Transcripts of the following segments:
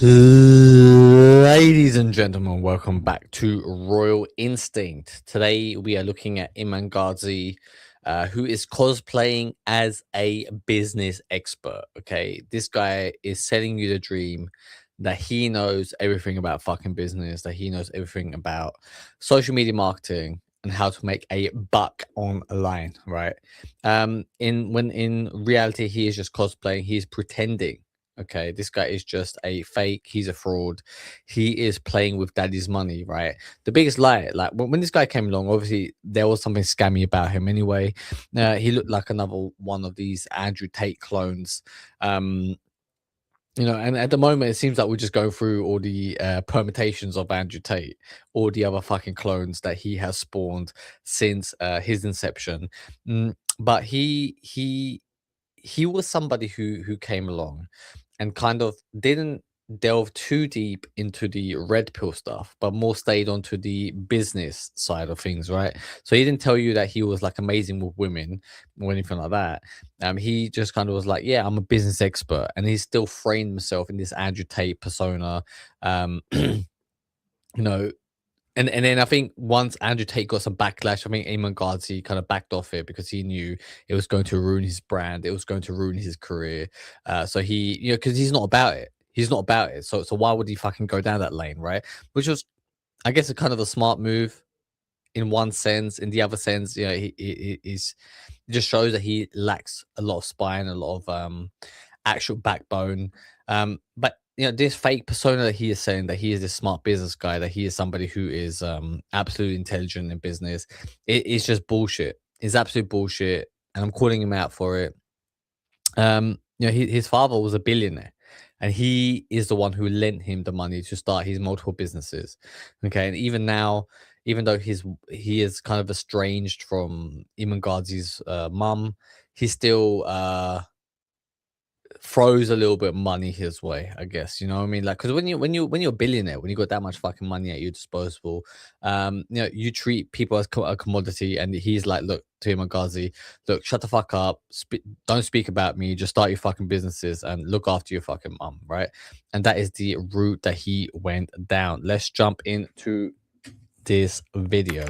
Ladies and gentlemen, welcome back to Royal Instinct. Today we are looking at Iman Gadzhi, who is cosplaying as a business expert. Okay, this guy is selling you the dream that he knows everything about fucking business, that he knows everything about social media marketing and how to make a buck online. Right? In reality, he is just cosplaying. He's pretending. Okay, this guy is just a fake. He's a fraud. He is playing with daddy's money, right? The biggest lie, like when this guy came along, obviously there was something scammy about him anyway. He looked like another one of these Andrew Tate clones. Um, and at the moment, it seems like we're just going through all the permutations of Andrew Tate, all the other fucking clones that he has spawned since his inception. But he was somebody who came along and kind of didn't delve too deep into the red pill stuff, but more stayed onto the business side of things, right? So he didn't tell you that he was like amazing with women or anything like that. He just kind of was like, yeah, I'm a business expert, and he still framed himself in this Andrew Tate persona. You know, and then I think once Andrew Tate got some backlash, I think Iman Gadzhi kind of backed off it because he knew it was going to ruin his brand, it was going to ruin his career. So he, because he's not about it. He's not about it. So why would he fucking go down that lane, right? Which was, I guess, a kind of a smart move in one sense. In the other sense, he's it just shows that he lacks a lot of spine, a lot of actual backbone. But this fake persona that he is saying that he is this smart business guy, that he is somebody who is absolutely intelligent in business, it's just bullshit. It's absolute bullshit, and I'm calling him out for it. His father was a billionaire, and he is the one who lent him the money to start his multiple businesses. Okay, and even now, even though he is kind of estranged from Iman Gadzhi's mum, he still throws a little bit of money his way, I guess. You know what I mean? Like, because when you're a billionaire, when you got that much fucking money at your disposal, you treat people as a commodity. And he's like, look, to him and Ghazi, look, shut the fuck up, don't speak about me, just start your fucking businesses and look after your fucking mum, right? And that is the route that he went down. Let's jump into this video.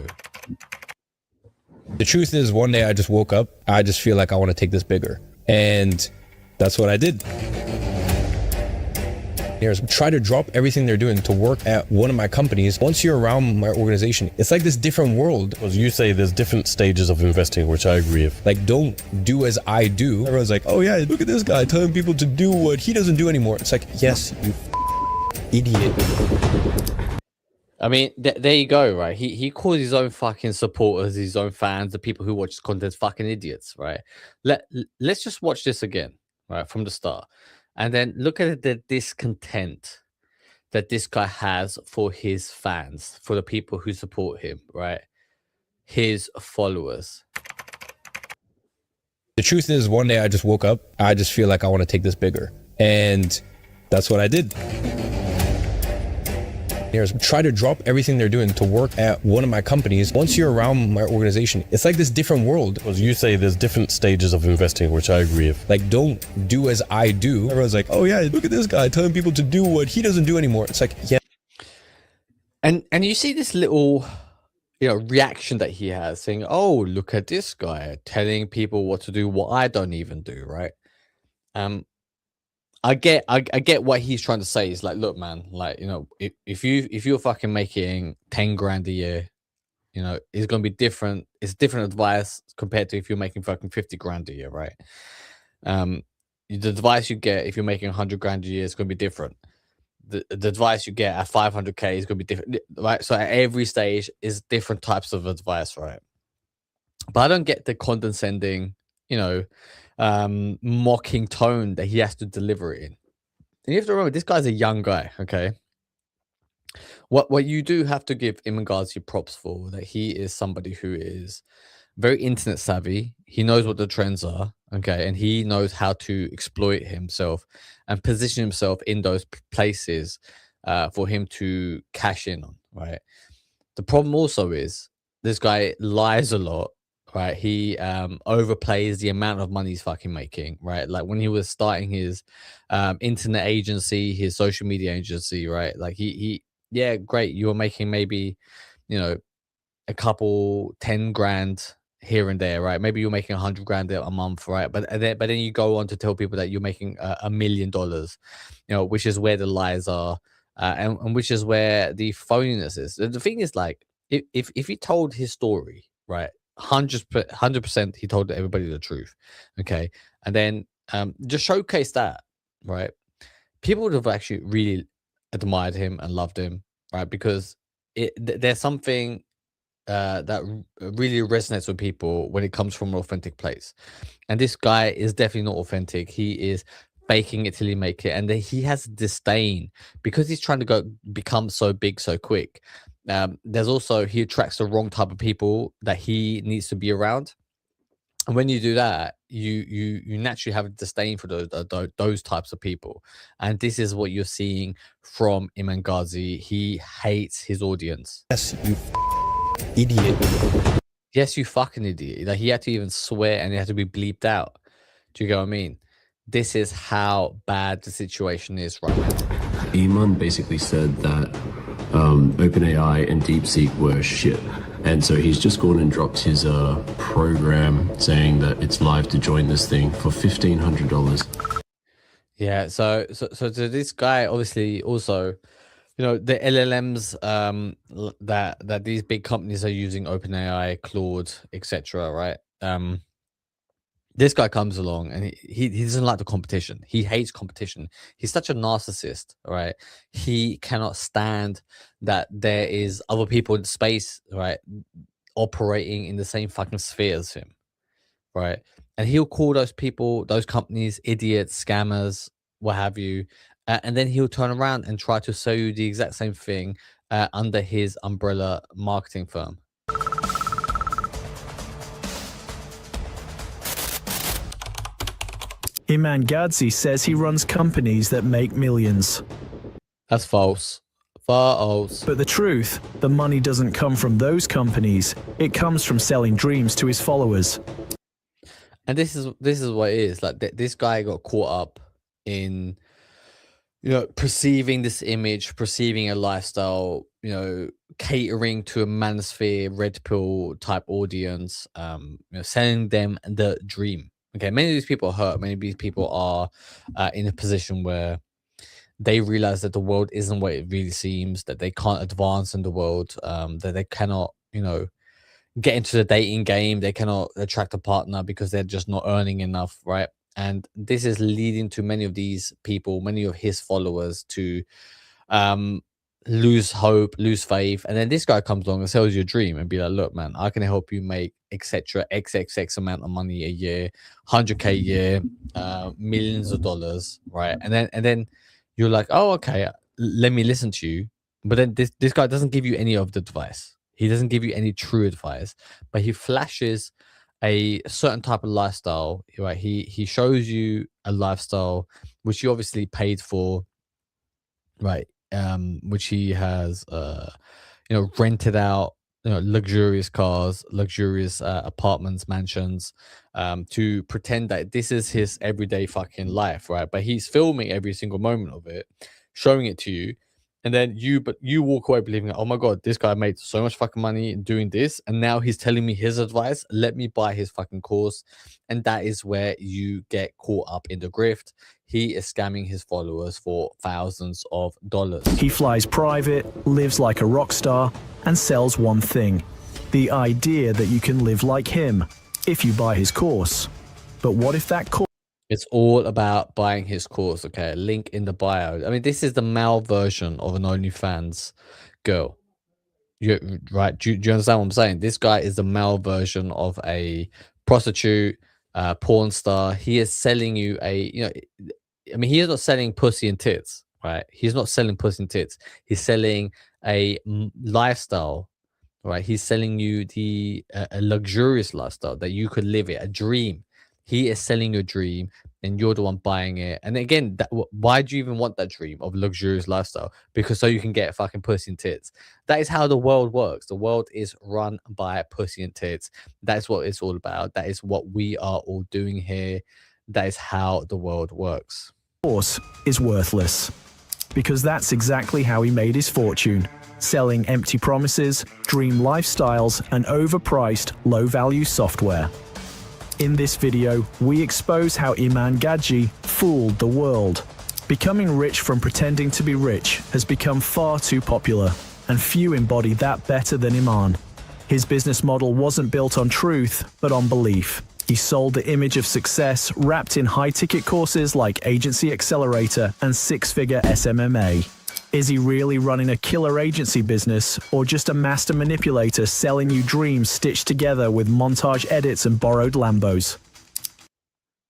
The truth is, one day I just woke up, I just feel like I want to take this bigger. And that's what I did. Try to drop everything they're doing to work at one of my companies. Once you're around my organization, it's like this different world. Because you say there's different stages of investing, which I agree with. Like, don't do as I do. Everyone's like, oh yeah, look at this guy telling people to do what he doesn't do anymore. It's like, yes, you idiot. I mean, there you go, right? He calls his own fucking supporters, his own fans, the people who watch his content, fucking idiots, right? Let's just watch this again, right, from the start, and then look at the discontent that this guy has for his fans, for the people who support him, right? His followers. The truth is, one day I just woke up, I just feel like I want to take this bigger. And that's what I did. Try to drop everything they're doing to work at one of my companies. Once you're around my organization, it's like this different world. Because you say there's different stages of investing, which I agree with. Like, don't do as I do. Everyone's like, oh yeah, look at this guy telling people to do what he doesn't do anymore. It's like, yeah. And you see this little reaction that he has, saying, oh, look at this guy telling people what to do, what I don't even do, right? I get what he's trying to say. Is like, look, man, like, if you're fucking making 10 grand a year, it's gonna be different. It's different advice compared to if you're making fucking 50 grand a year, right? The advice you get if you're making 100 grand a year is gonna be different. The advice you get at 500k is gonna be different, right? So at every stage is different types of advice, right? But I don't get the condescending, mocking tone that he has to deliver it in. And you have to remember, this guy's a young guy, okay? What you do have to give Iman Gadzhi props for, that he is somebody who is very internet savvy. He knows what the trends are, okay? And he knows how to exploit himself and position himself in those places for him to cash in on, right? The problem also is this guy lies a lot, right? He overplays the amount of money he's fucking making, right? Like when he was starting his internet agency, his social media agency, right? Like yeah, great. You were making maybe, you know, a couple 10 grand here and there, right? Maybe you're making 100 grand a month, right? But then you go on to tell people that you're making $1 million, you know, which is where the lies are, and which is where the phoniness is. The thing is, like, if he told his story, right, 100% he told everybody the truth, okay, and then just showcase that, right, people would have actually really admired him and loved him, right? Because there's something that really resonates with people when it comes from an authentic place. And this guy is definitely not authentic. He is faking it till he make it, and then he has disdain because he's trying to go become so big so quick. There's also, he attracts the wrong type of people that he needs to be around. And when you do that, you naturally have a disdain for those types of people, and this is what you're seeing from Iman Gadzhi. He hates his audience. Yes, you idiot. Yes, you fucking idiot. Like, he had to even swear and it had to be bleeped out. Do you get what I mean? This is how bad the situation is right now. Iman basically said that OpenAI and DeepSeek were shit. And so he's just gone and dropped his program saying that it's live to join this thing for $1,500. Yeah, so to this guy, obviously, also, you know, the LLMs that these big companies are using, OpenAI, Claude, etc., right? This guy comes along and he doesn't like the competition. He hates competition. He's such a narcissist, right? He cannot stand that there is other people in space, right, operating in the same fucking sphere as him, right? And he'll call those people, those companies, idiots, scammers, what have you, and then he'll turn around and try to sell you the exact same thing under his umbrella marketing firm. Iman Gadzhi says he runs companies that make millions. That's false. False. But the truth, the money doesn't come from those companies. It comes from selling dreams to his followers. And this is what it is. Like, this guy got caught up in, you know, perceiving this image, perceiving a lifestyle, you know, catering to a manosphere, red pill type audience, you know, selling them the dream. Okay, many of these people are hurt. Many of these people are in a position where they realize that the world isn't what it really seems, that they can't advance in the world, that they cannot, you know, get into the dating game. They cannot attract a partner because they're just not earning enough, right? And this is leading to many of these people, many of his followers, to lose hope, lose faith. And then this guy comes along and sells you a dream and be like, look, man, I can help you make etc xxx amount of money a year, 100K a year, millions of dollars, right? And then you're like, oh, okay, let me listen to you. But then this guy doesn't give you any of the advice. He doesn't give you any true advice, but he flashes a certain type of lifestyle, right? He shows you a lifestyle which you obviously paid for, right? Which he has you know, rented out, you know, luxurious cars, luxurious apartments, mansions, to pretend that this is his everyday fucking life, right? But he's filming every single moment of it, showing it to you, and then you walk away believing, oh my god, this guy made so much fucking money doing this, and now he's telling me his advice. Let me buy his fucking course. And that is where you get caught up in the grift. He is scamming his followers for thousands of dollars. He flies private, lives like a rock star, and sells one thing: the idea that you can live like him if you buy his course. But what if that course... It's all about buying his course, okay? Link in the bio. I mean, this is the male version of an OnlyFans girl. Right? Do you understand what I'm saying? This guy is the male version of a prostitute, porn star. He is selling you a, you know, I mean, he is not selling pussy and tits, right? He's not selling pussy and tits. He's selling a lifestyle, right? He's selling you a luxurious lifestyle that you could live it, a dream He is selling your dream, and you're the one buying it. And again, why do you even want that dream of luxurious lifestyle? Because so you can get fucking pussy and tits. That is how the world works. The world is run by pussy and tits. That is what it's all about. That is what we are all doing here. That is how the world works. Course is worthless. Because that's exactly how he made his fortune, selling empty promises, dream lifestyles, and overpriced, low-value software. In this video, we expose how Iman Gadzhi fooled the world. Becoming rich from pretending to be rich has become far too popular, and few embody that better than Iman. His business model wasn't built on truth, but on belief. He sold the image of success wrapped in high-ticket courses like Agency Accelerator and six-figure SMMA. Is he really running a killer agency business, or just a master manipulator selling you dreams stitched together with montage edits and borrowed Lambos?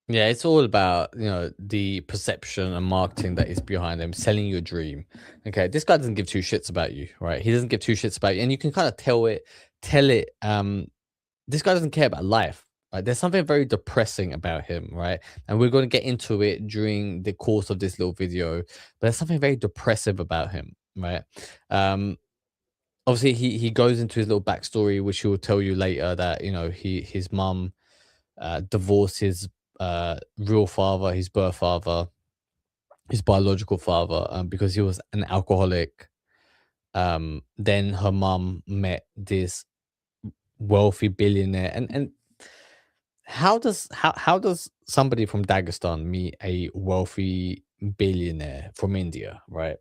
Yeah, it's all about, the perception and marketing that is behind them, selling your dream. Okay, this guy doesn't give two shits about you, right? He doesn't give two shits about you, and you can kind of tell it. This guy doesn't care about life. Right? There's something very depressing about him, right? And we're going to get into it during the course of this little video. But there's something very depressive about him, right? Obviously, he goes into his little backstory, which he will tell you later that his mum divorced his real father, his birth father, his biological father, because he was an alcoholic. Then her mum met this wealthy billionaire, and how does somebody from Dagestan meet a wealthy billionaire from India, right?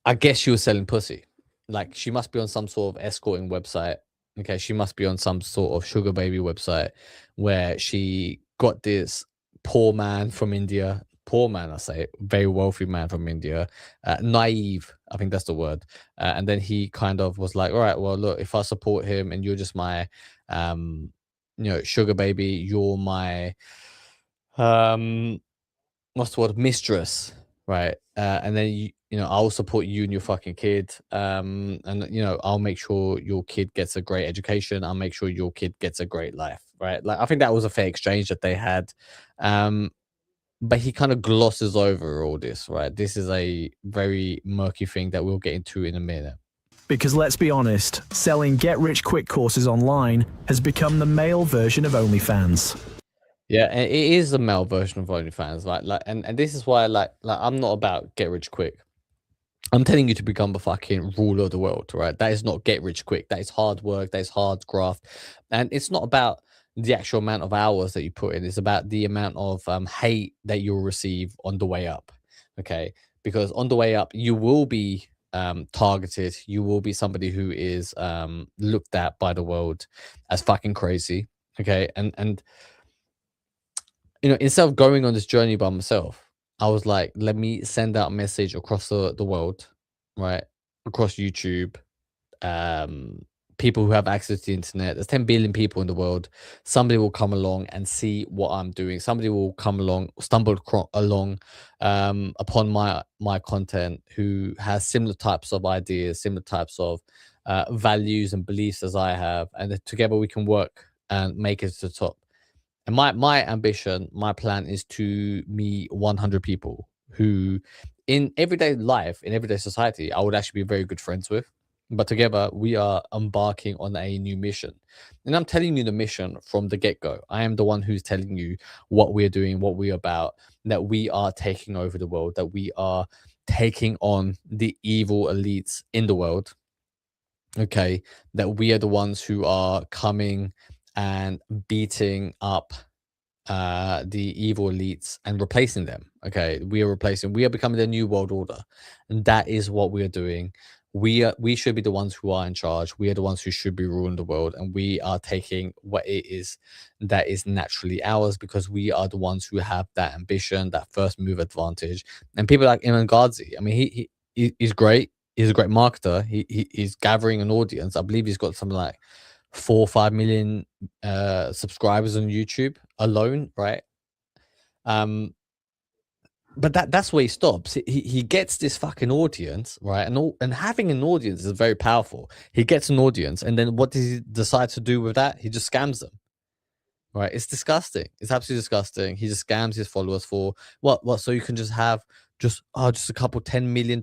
I guess she was selling pussy. Like, she must be on some sort of escorting website. Okay, she must be on some sort of sugar baby website where she got this poor man from India. Poor man, I say, very wealthy man from India, naive, I think that's the word. And then he kind of was like, all right, well, look, if I support him and you're just my sugar baby, you're my what's the word, mistress, right? And then I'll support you and your fucking kid, and I'll make sure your kid gets a great education. I'll make sure your kid gets a great life, right? Like, I think that was a fair exchange that they had. But he kind of glosses over all this, right? This is a very murky thing that we'll get into in a minute. Because let's be honest, selling get-rich-quick courses online has become the male version of OnlyFans. Yeah, it is a male version of OnlyFans. And this is why, I'm not about get rich quick. I'm telling you to become the fucking ruler of the world, right? That is not get rich quick. That is hard work. That is hard graft, and it's not about the actual amount of hours that you put in. It's about the amount of hate that you'll receive on the way up. Okay, because on the way up, you will be targeted. You will be somebody who is looked at by the world as fucking crazy. Okay, and instead of going on this journey by myself, I was like, let me send out a message across the world, right? Across YouTube, people who have access to the internet. There's 10 billion people in the world. Somebody will come along and see what I'm doing. Somebody will come along, stumble along upon my content, who has similar types of ideas, similar types of values and beliefs as I have. And together we can work and make it to the top. And my ambition, my plan is to meet 100 people who in everyday life, in everyday society, I would actually be very good friends with. But together we are embarking on a new mission. And I'm telling you the mission from the get-go. I am the one who's telling you what we're doing, what we're about, that we are taking over the world, that we are taking on the evil elites in the world. Okay, that we are the ones who are coming and beating up the evil elites and replacing them. Okay, we are becoming the new world order, and that is what we are doing. We should be the ones who are in charge. We are the ones who should be ruling the world, and we are taking what it is that is naturally ours, because we are the ones who have that ambition, that first move advantage. And people like Iman Gadzhi, I mean, he's great. He's a great marketer. He's gathering an audience. I believe he's got something like 4 or 5 million subscribers on YouTube alone, right? But that's where he stops. He gets this fucking audience, right? And having an audience is very powerful. He gets an audience, and then what does he decide to do with that? He just scams them. right? It's disgusting. It's absolutely disgusting. He just scams his followers for what? So you can just have just a couple $10 million,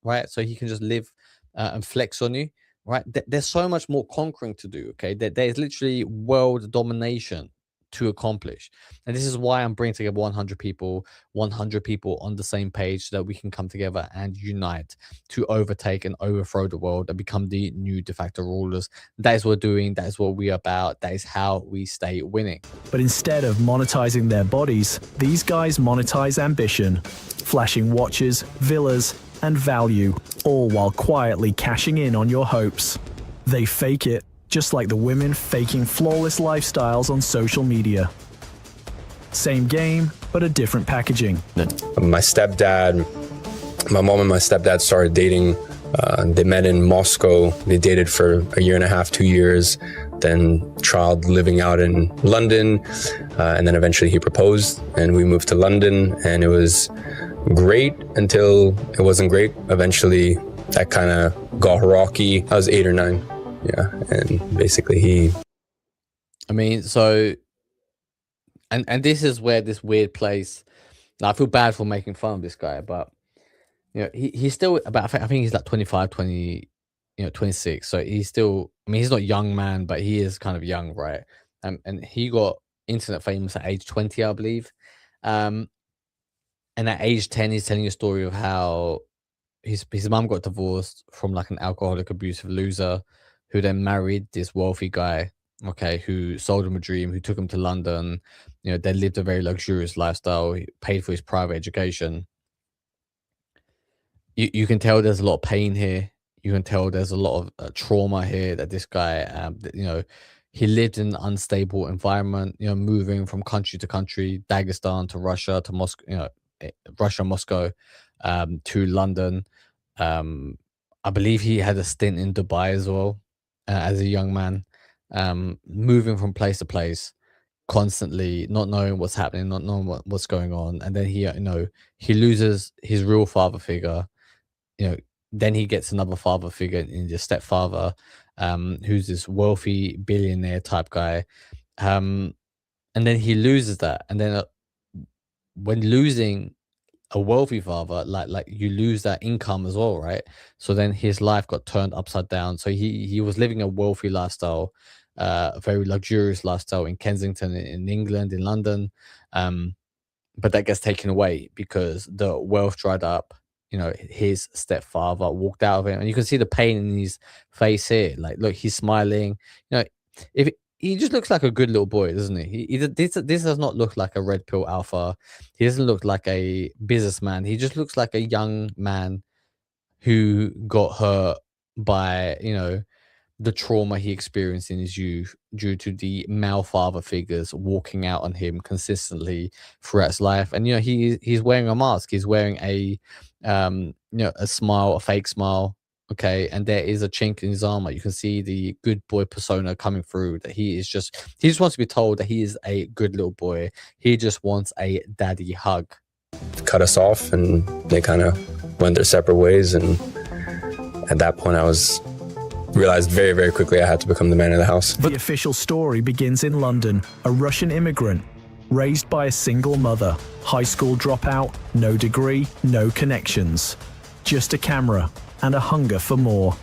right? So he can just live and flex on you, right? There's so much more conquering to do. Okay, there's literally world domination to accomplish, and this is why I'm bringing together 100 people, 100 people on the same page, so that we can come together and unite to overtake and overthrow the world and become the new de facto rulers. That is what we're doing. That is what we are about. That is how we stay winning. But instead of monetizing their bodies, these guys monetize ambition, flashing watches, villas, and value, all while quietly cashing in on your hopes. They fake it, just like the women faking flawless lifestyles on social media. Same game, but a different packaging. My stepdad, my mom and my stepdad started dating. They met in Moscow. They dated for a year and a half, 2 years. Then trialed living out in London. And then eventually he proposed and we moved to London, and it was great until it wasn't great. Eventually that kind of got rocky. I was 8 or 9. Yeah. And basically I mean, so, and this is where this weird place. Now, I feel bad for making fun of this guy, but he's still about. I think he's like 25, 20, 26. So he's still. I mean, he's not a young man, but he is kind of young, right? And he got internet famous at age 20, I believe. And at age 10, he's telling a story of how his mum got divorced from like an alcoholic, abusive loser, who then married this wealthy guy, okay, who sold him a dream, who took him to London. They lived a very luxurious lifestyle. He paid for his private education. You can tell there's a lot of pain here. You can tell there's a lot of trauma here, that this guy, he lived in an unstable environment, moving from country to country, Dagestan to Russia to Moscow, Russia, Moscow, to London. I believe he had a stint in Dubai as well, as a young man, moving from place to place, constantly not knowing what's happening, not knowing what's going on. And then he loses his real father figure. Then he gets another father figure in his stepfather, who's this wealthy billionaire type guy. And then he loses that. And then when losing a wealthy father, like you lose that income as well, right? So then his life got turned upside down. So he was living a wealthy lifestyle, a very luxurious lifestyle in Kensington, in England, in London. But that gets taken away because the wealth dried up. His stepfather walked out of him, and you can see the pain in his face here. Like, look, he's smiling. If he just looks like a good little boy, doesn't he? This does not look like a red pill alpha. He doesn't look like a businessman. He just looks like a young man who got hurt by, the trauma he experienced in his youth due to the male father figures walking out on him consistently throughout his life. And he's wearing a mask. He's wearing a smile, a fake smile. Okay, and there is a chink in his armor. You can see the good boy persona coming through. That he just wants to be told that he is a good little boy. He just wants a daddy hug. cut us off, and they kind of went their separate ways. And at that point, I realized very, very quickly I had to become the man of the house. The official story begins in London. A Russian immigrant, raised by a single mother, high school dropout, no degree, no connections, just a camera and a hunger for more.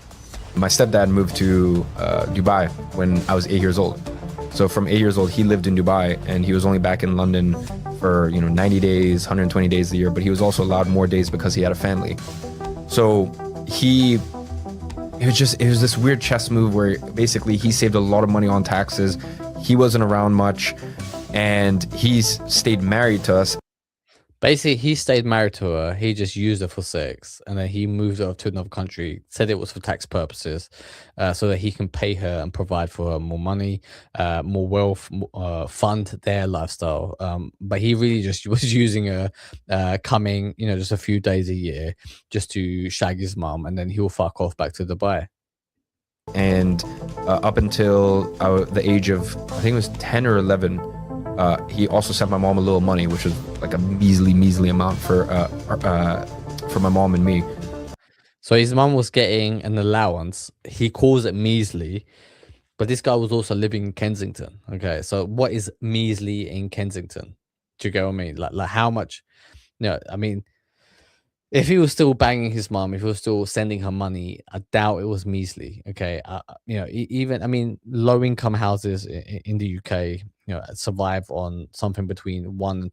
My stepdad moved to Dubai when I was 8 years old. So from 8 years old, he lived in Dubai, and he was only back in London for 90 days, 120 days a year, but he was also allowed more days because he had a family. So it was this weird chess move where basically he saved a lot of money on taxes. He wasn't around much, and he's stayed married to us. Basically, he stayed married to her. He just used her for sex, and then he moved her to another country, said it was for tax purposes, so that he can pay her and provide for her more money, more wealth, fund their lifestyle. But he really just was using her, coming, just a few days a year just to shag his mum, and then he'll fuck off back to Dubai. And up until the age of, I think it was 10 or 11, he also sent my mom a little money, which was like a measly amount for my mom and me. So his mum was getting an allowance. He calls it measly, But this guy was also living in Kensington. Okay, so what is measly in Kensington? Do you get what I mean? Like how much? No, I mean, if he was still banging his mom, if he was still sending her money, I doubt it was measly. Okay, even I mean, low income houses in the UK, survive on something between £1,000 and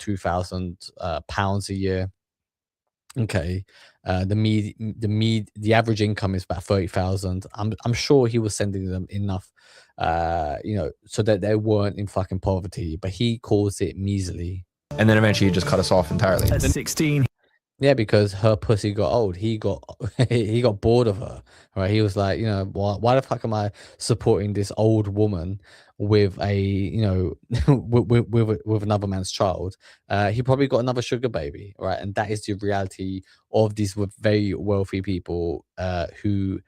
£2,000 a year. Okay, the average income is about 30,000. I'm sure he was sending them enough, so that they weren't in fucking poverty. But he calls it measly. And then eventually he just cut us off entirely. At 16, Yeah, because her pussy got old. He got he got bored of her. Right? He was like, why the fuck am I supporting this old woman with a with another man's child? He probably got another sugar baby, right? And that is the reality of these very wealthy people who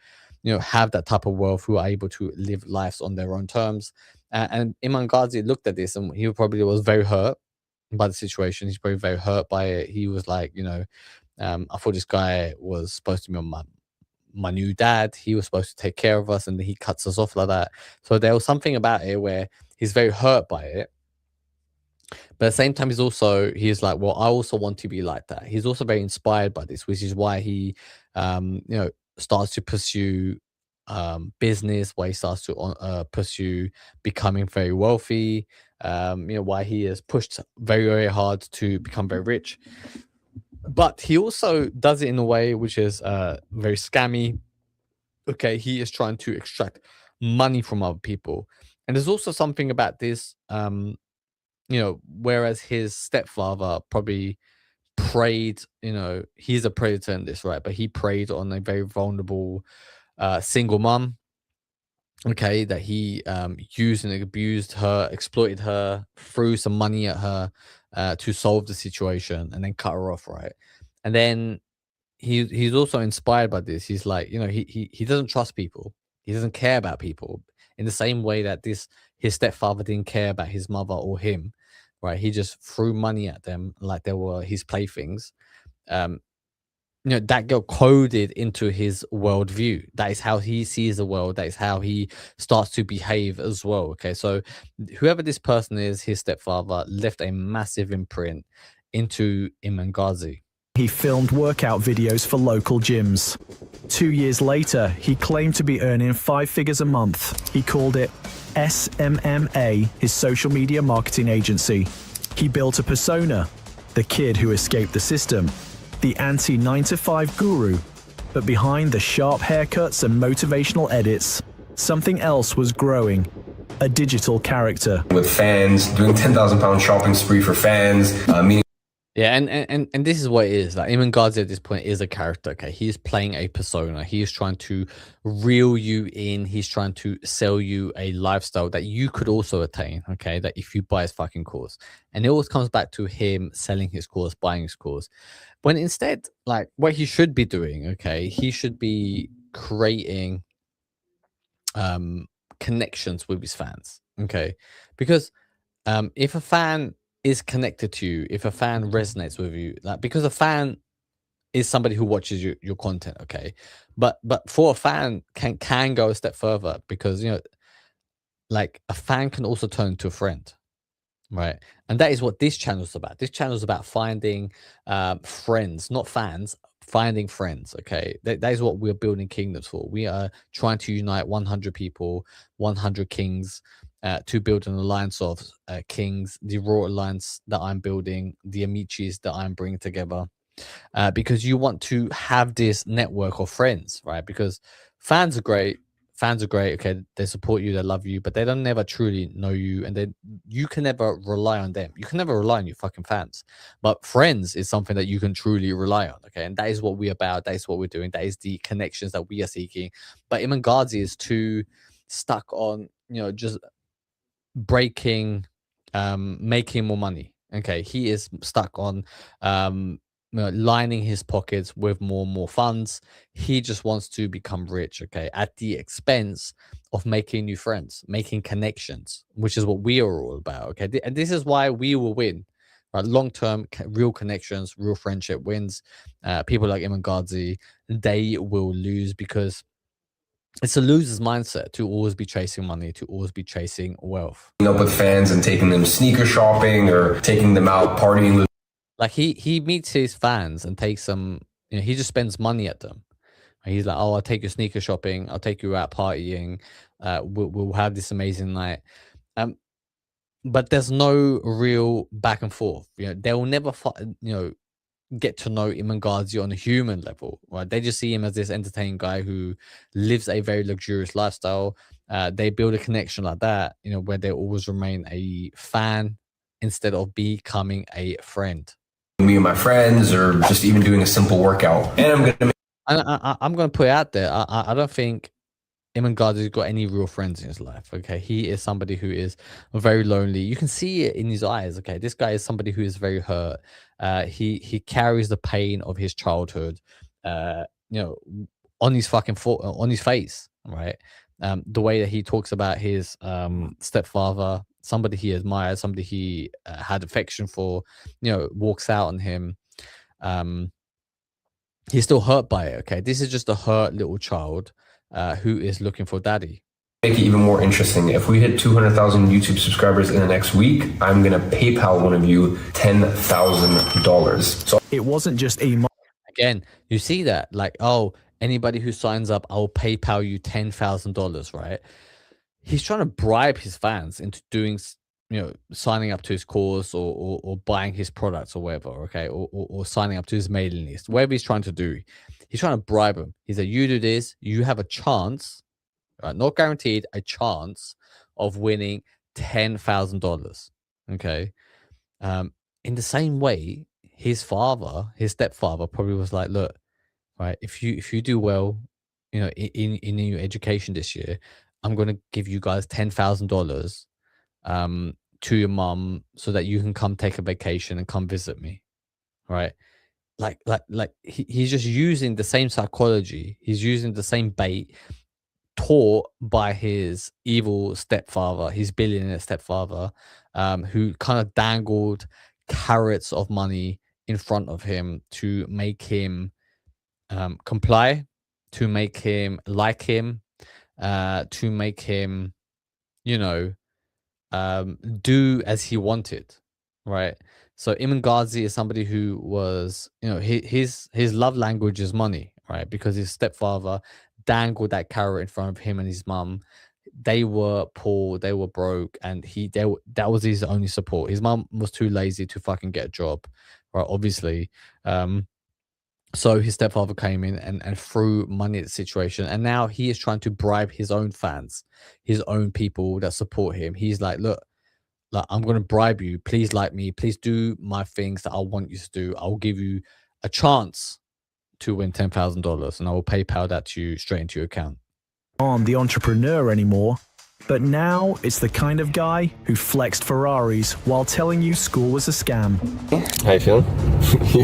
have that type of wealth, who are able to live lives on their own terms. And Iman Gadzhi looked at this, and he probably was very hurt by the situation. He's probably very hurt by it. He was like, I thought this guy was supposed to be my new dad. He was supposed to take care of us, and he cuts us off like that. So there was something about it where he's very hurt by it. But at the same time, he's like, well, I also want to be like that. He's also very inspired by this, which is why he, starts to pursue business, why he starts to pursue becoming very wealthy. Why he has pushed very, very hard to become very rich. But he also does it in a way which is very scammy. Okay, he is trying to extract money from other people. And there's also something about this, whereas his stepfather probably preyed, he's a predator in this, right? But he preyed on a very vulnerable single mom. Okay, that he used and abused her, exploited her, threw some money at her to solve the situation, and then cut her off, right? And then he's also inspired by this. He's like, he doesn't trust people. He doesn't care about people in the same way that his stepfather didn't care about his mother or him, right? He just threw money at them like they were his playthings. That got coded into his worldview. That is how he sees the world. That is how he starts to behave as well. Okay, so whoever this person is, his stepfather left a massive imprint into Iman Gadzhi. he filmed workout videos for local gyms. 2 years later, he claimed to be earning 5 figures a month. He called it SMMA, his social media marketing agency. He built a persona, the kid who escaped the system, the anti-9-to-5 guru. But behind the sharp haircuts and motivational edits, something else was growing. A digital character. With fans, doing 10,000 pound shopping spree for fans, meaning. Yeah, and this is what it is. Like Iman Gadzhi at this point is a character. Okay, he's playing a persona. He is trying to reel you in. He's trying to sell you a lifestyle that you could also attain. Okay, that if you buy his fucking course, and it always comes back to him selling his course, buying his course. When instead, like what he should be doing, okay, he should be creating connections with his fans. Okay, because if a fan is connected to you, if a fan resonates with you, like because a fan is somebody who watches your content, okay, but for a fan can go a step further, because like a fan can also turn into a friend, right? And that is what this channel is about. This channel is about finding friends, not fans, finding friends. Okay, that is what we're building kingdoms for. We are trying to unite 100 people, 100 kings, to build an alliance of kings, the royal alliance that I'm building, the Amicis that I'm bringing together, because you want to have this network of friends, right? Because fans are great. Okay, they support you, they love you, but they don't never truly know you, and then you can never rely on them. You can never rely on your fucking fans. But friends is something that you can truly rely on, okay? And that is what we're about. That is what we're doing. That is the connections that we are seeking. But Iman Gadzhi is too stuck on, just breaking, making more money. Okay, he is stuck on lining his pockets with more and more funds. He just wants to become rich, okay, at the expense of making new friends, making connections, which is what we are all about, okay? And this is why we will win, right? Long-term, real connections, real friendship wins. People like Iman Gadzhi, they will lose, because it's a loser's mindset to always be chasing money, to always be chasing wealth. Up with fans and taking them sneaker shopping or taking them out partying. Like he meets his fans and takes them, you know, he just spends money at them. And he's like, oh, I'll take you sneaker shopping, I'll take you out partying, we'll have this amazing night. But there's no real back and forth. You know, they will never, get to know Iman Gadzhi on a human level, right? They just see him as this entertaining guy who lives a very luxurious lifestyle. They build a connection like that, you know, where they always remain a fan instead of becoming a friend. Me and my friends, or just even doing a simple workout. And I'm gonna put it out there. I don't think Iman Gadzhi's got any real friends in his life. Okay, he is somebody who is very lonely. You can see it in his eyes. Okay, this guy is somebody who is very hurt. He carries the pain of his childhood, on his on his face, right? The way that he talks about his stepfather, somebody he admired, somebody he had affection for, walks out on him. He's still hurt by it. Okay, this is just a hurt little child who is looking for daddy. Make it even more interesting. If we hit 200,000 YouTube subscribers in the next week, I'm gonna PayPal one of you $10,000. So It wasn't just Iman. Again, you see that, like, oh, anybody who signs up, I'll PayPal you $10,000, right? He's trying to bribe his fans into doing, signing up to his course or buying his products or whatever, okay, or signing up to his mailing list, whatever he's trying to do. He's trying to bribe them. He said, you do this, you have a chance, right? Not guaranteed, a chance of winning $10,000. Okay. In the same way, his stepfather probably was like, look, right, if you do well, in your education this year, I'm gonna give you guys $10,000 to your mom so that you can come take a vacation and come visit me, right? Like he's just using the same psychology. He's using the same bait taught by his evil stepfather, his billionaire stepfather, who kind of dangled carrots of money in front of him to make him comply, to make him like him, to make him, do as he wanted, right? So Iman Gadzhi is somebody who was, his love language is money, right? Because his stepfather dangled that carrot in front of him and his mum. They were poor, they were broke, and that was his only support. His mum was too lazy to fucking get a job, right? Obviously. So his stepfather came in and threw money at the situation. And now he is trying to bribe his own fans, his own people that support him. He's like, look, I'm going to bribe you. Please like me. Please do my things that I want you to do. I'll give you a chance to win $10,000 and I will PayPal that to you straight into your account. The entrepreneur anymore, but now it's the kind of guy who flexed Ferraris while telling you school was a scam. How you feeling?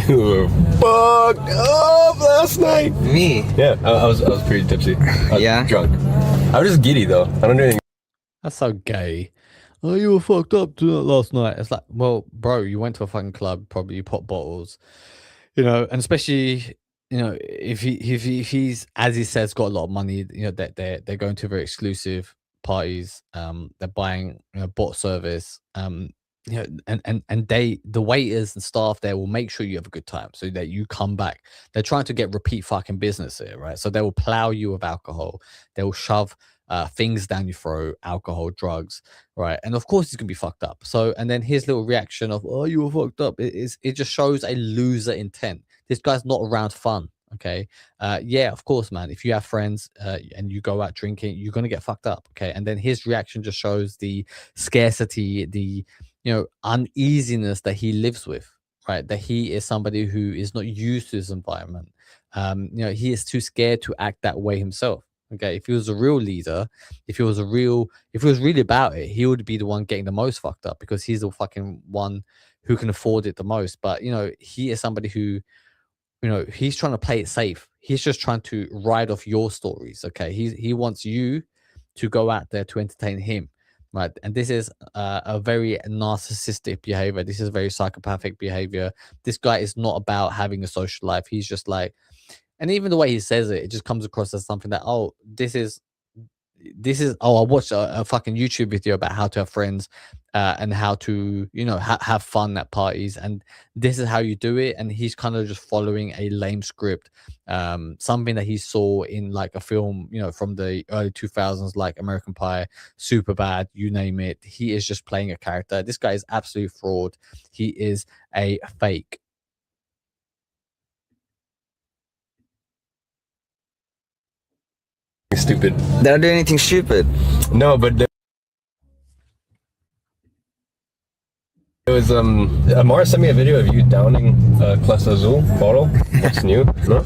You were fucked up last night. Me? Yeah, I was pretty tipsy. Yeah? Drunk. I was just giddy though. I don't do anything. That's so gay. Oh, you were fucked up last night. It's like, well, bro, you went to a fucking club, probably you popped bottles, and especially, if he's, as he says, got a lot of money, that they're going to very exclusive parties, they're buying, bot service, and the waiters and staff there will make sure you have a good time so that you come back. They're trying to get repeat fucking business here, right? So they will plow you with alcohol. They will shove things down your throat, alcohol, drugs, right? And of course, he's gonna be fucked up. So, and then his little reaction of, "Oh, you were fucked up," it just shows a loser intent. This guy's not around fun. Okay, yeah, of course, man. If you have friends and you go out drinking, you're gonna get fucked up. Okay, and then his reaction just shows the scarcity, the uneasiness that he lives with, right? That he is somebody who is not used to his environment. He is too scared to act that way himself. Okay, if he was a real leader, if he was really about it, he would be the one getting the most fucked up because he's the fucking one who can afford it the most. But he is somebody who, he's trying to play it safe. He's just trying to ride off your stories. Okay, he wants you to go out there to entertain him, right? And this is a very narcissistic behavior. This is very psychopathic behavior. This guy is not about having a social life. He's just like, And even the way he says it, it just comes across as something that, oh, this is oh, I watched a fucking YouTube video about how to have friends and how to, you know, have fun at parties, and this is how you do it. And he's kind of just following a lame script, something that he saw in like a film, you know, from the early 2000s, like American Pie, Superbad, you name it. He is just playing a character. This guy is absolute fraud. He is a fake. Stupid. Did I do anything stupid? No, but there was Amar sent me a video of you downing Class Azul bottle. What's new? No?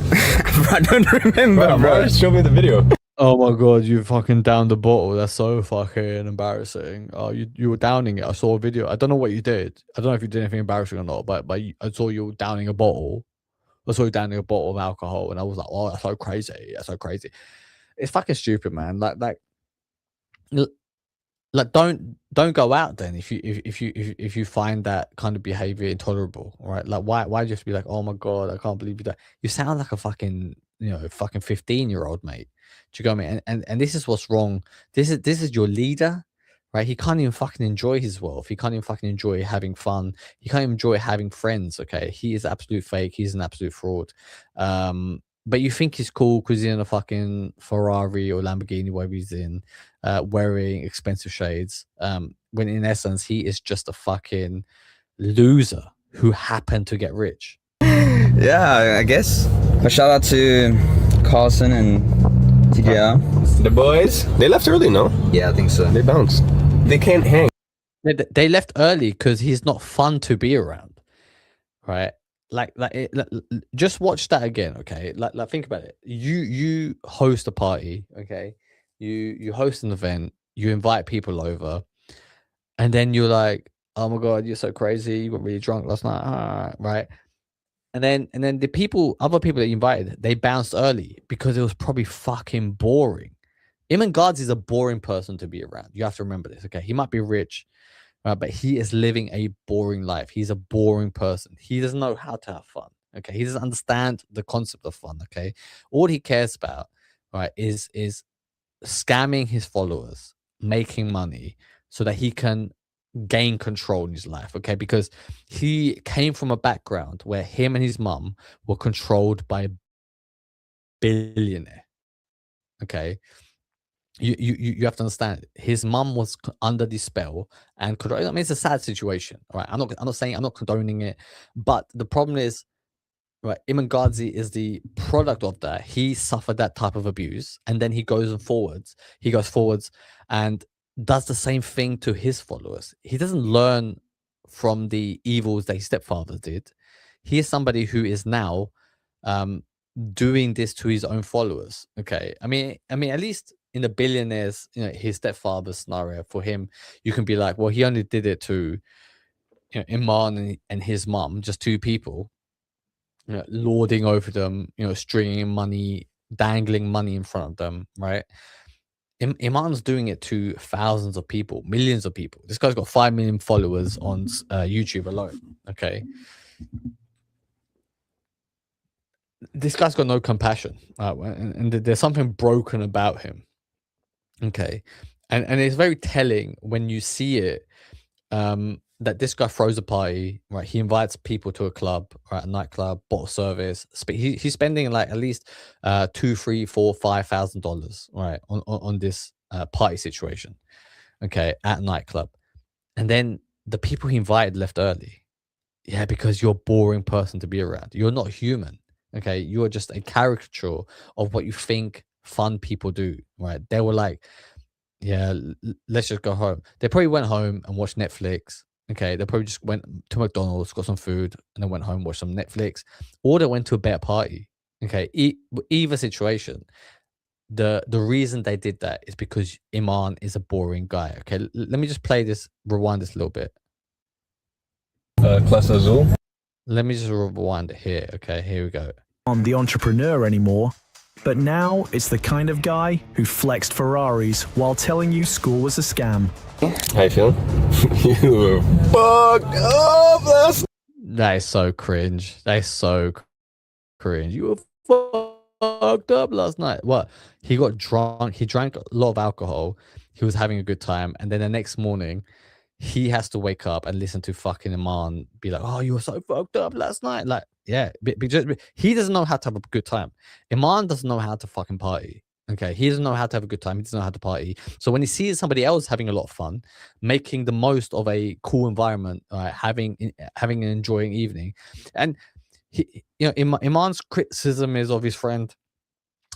I don't remember, Bro, bro. Amar just showed me the video. Oh my god, you fucking downed the bottle. That's so fucking embarrassing. Oh, you were downing it. I saw a video. I don't know what you did. I don't know if you did anything embarrassing or not, but I saw you downing a bottle. I saw you downing a bottle of alcohol, and I was like, oh, that's so crazy. That's so crazy. It's fucking stupid, man. Like don't go out then if you find that kind of behavior intolerable, right? Like why just be like, oh my god, I can't believe you that. You sound like a fucking, you know, fucking 15-year-old, mate. Do you go, me? And this is what's wrong. This is your leader, right? He can't even fucking enjoy his wealth. He can't even fucking enjoy having fun. He can't even enjoy having friends. Okay, he is absolute fake. He's an absolute fraud. But you think he's cool because he's in a fucking Ferrari or Lamborghini, whatever he's in, wearing expensive shades. When in essence, he is just a fucking loser who happened to get rich. Yeah, I guess. A shout out to Carson and TJR. The boys, they left early, no? Yeah, I think so. They bounced. They can't hang. They left early because he's not fun to be around, right? Just watch that again, okay? Like think about it. You host a party, okay? You host an event, you invite people over, and then you're like, oh my god, you're so crazy, you got really drunk last night, right? And then the other people that you invited, they bounced early because it was probably fucking boring. Iman Gadzhi is a boring person to be around. You have to remember this, okay? He might be rich, but he is living a boring life. He's a boring person. He doesn't know how to have fun. Okay, he doesn't understand the concept of fun. Okay, all he cares about, right, is scamming his followers, making money, so that he can gain control in his life. Okay, because he came from a background where him and his mum were controlled by a billionaire. Okay. You have to understand, his mum was under the spell and control. I mean, it's a sad situation, right? I'm not saying, I'm not condoning it, but the problem is, right, Iman Gadzhi is the product of that. He suffered that type of abuse, and then he goes forwards and does the same thing to his followers. He doesn't learn from the evils that his stepfather did. He is somebody who is now doing this to his own followers. Okay, I mean, at least in the billionaires, you know, his stepfather's scenario, for him, you can be like, well, he only did it to, you know, Iman and his mum, just two people, you know, lording over them, you know, stringing money, dangling money in front of them, right? Iman's doing it to thousands of people, millions of people. This guy's got 5 million followers on YouTube alone. Okay, this guy's got no compassion, and there's something broken about him. Okay, and it's very telling when you see it, that this guy throws a party, right? He invites people to a club, right? A nightclub, bottle service. He's spending like at least $2,000, $3,000, $4,000, $5,000, right, on this party situation, okay, at a nightclub. And then the people he invited left early. Yeah, because you're a boring person to be around. You're not human. Okay, you are just a caricature of what you think fun people do, right? They were like, yeah, let's just go home. They probably went home and watched Netflix. Okay, they probably just went to McDonald's, got some food, and then went home, watched some Netflix, or they went to a better party. Okay, either situation, the reason they did that is because Iman is a boring guy. Okay, let me just play this, rewind this a little bit. Class Azul. Let me just rewind it here. Okay, here we go. On the entrepreneur anymore, but now it's the kind of guy who flexed Ferraris while telling you school was a scam. How you feeling? You were fucked up last. That is so cringe. That is so cringe. You were fucked up last night. What? He got drunk. He drank a lot of alcohol. He was having a good time, and then the next morning, he has to wake up and listen to fucking Iman be like, "Oh, you were so fucked up last night." Like, yeah, he doesn't know how to have a good time. Iman doesn't know how to fucking party. Okay, he doesn't know how to have a good time. He doesn't know how to party. So when he sees somebody else having a lot of fun, making the most of a cool environment, having an enjoying evening, and Iman's criticism is of his friend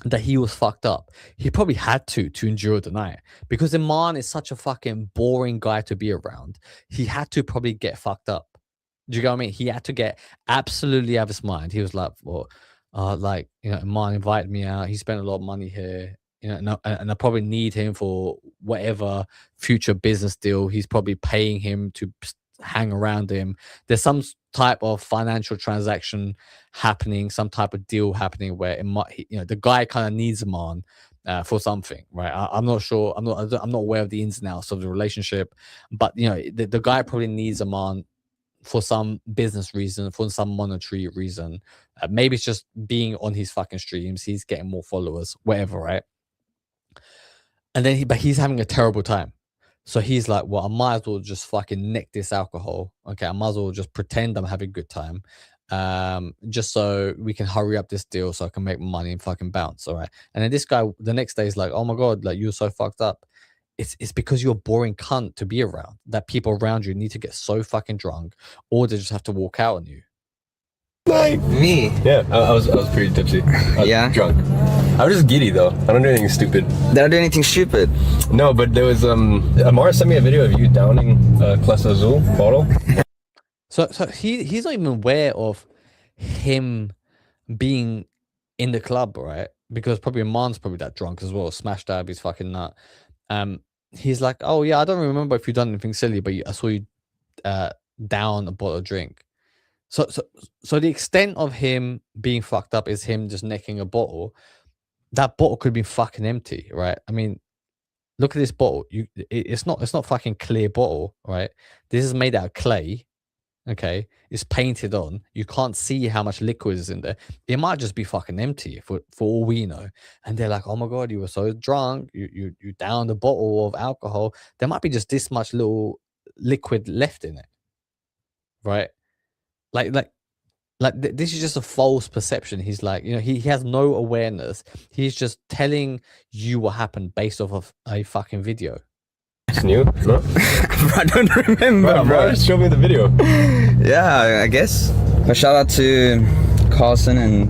that he was fucked up. He probably had to endure the night because Iman is such a fucking boring guy to be around. He had to probably get fucked up. Do you get what I mean? He had to get absolutely out of his mind. He was like, well, Iman invited me out. He spent a lot of money here, and I probably need him for whatever future business deal. He's probably paying him to hang around him. There's some type of financial transaction happening, some type of deal happening where the guy kind of needs Iman for something, right? I'm not sure. I'm not aware of the ins and outs of the relationship, but the guy probably needs Iman for some business reason, for some monetary reason. Maybe it's just being on his fucking streams. He's getting more followers, whatever, right? And then but he's having a terrible time. So he's like, well, I might as well just fucking neck this alcohol. Okay, I might as well just pretend I'm having a good time. Just so we can hurry up this deal so I can make money and fucking bounce. All right. And then this guy the next day is like, oh my God, like you're so fucked up. It's because you're a boring cunt to be around, that people around you need to get so fucking drunk or they just have to walk out on you. Me? Yeah, I was pretty tipsy. Yeah? Drunk. I was just giddy though. I don't do anything stupid. Did I do anything stupid? No, but there was Amar sent me a video of you downing Class Azul bottle. So he's not even aware of him being in the club, right? Because probably Iman's probably that drunk as well, smashed out of his fucking nut. He's like, oh yeah, I don't remember if you've done anything silly, but I saw you down a bottle of drink. So the extent of him being fucked up is him just necking a bottle. That bottle could be fucking empty, right? I mean, look at this bottle. It's not fucking clear bottle, right? This is made out of clay. Okay, it's painted on. You can't see how much liquid is in there. It might just be fucking empty for all we know. And they're like, oh my God, you were so drunk. You downed a bottle of alcohol. There might be just this much little liquid left in it, right? This is just a false perception. He's like, he has no awareness. He's just telling you what happened based off of a fucking video. It's new, no? I don't remember, bro. Just show me the video. Yeah, I guess. A shout out to Carson and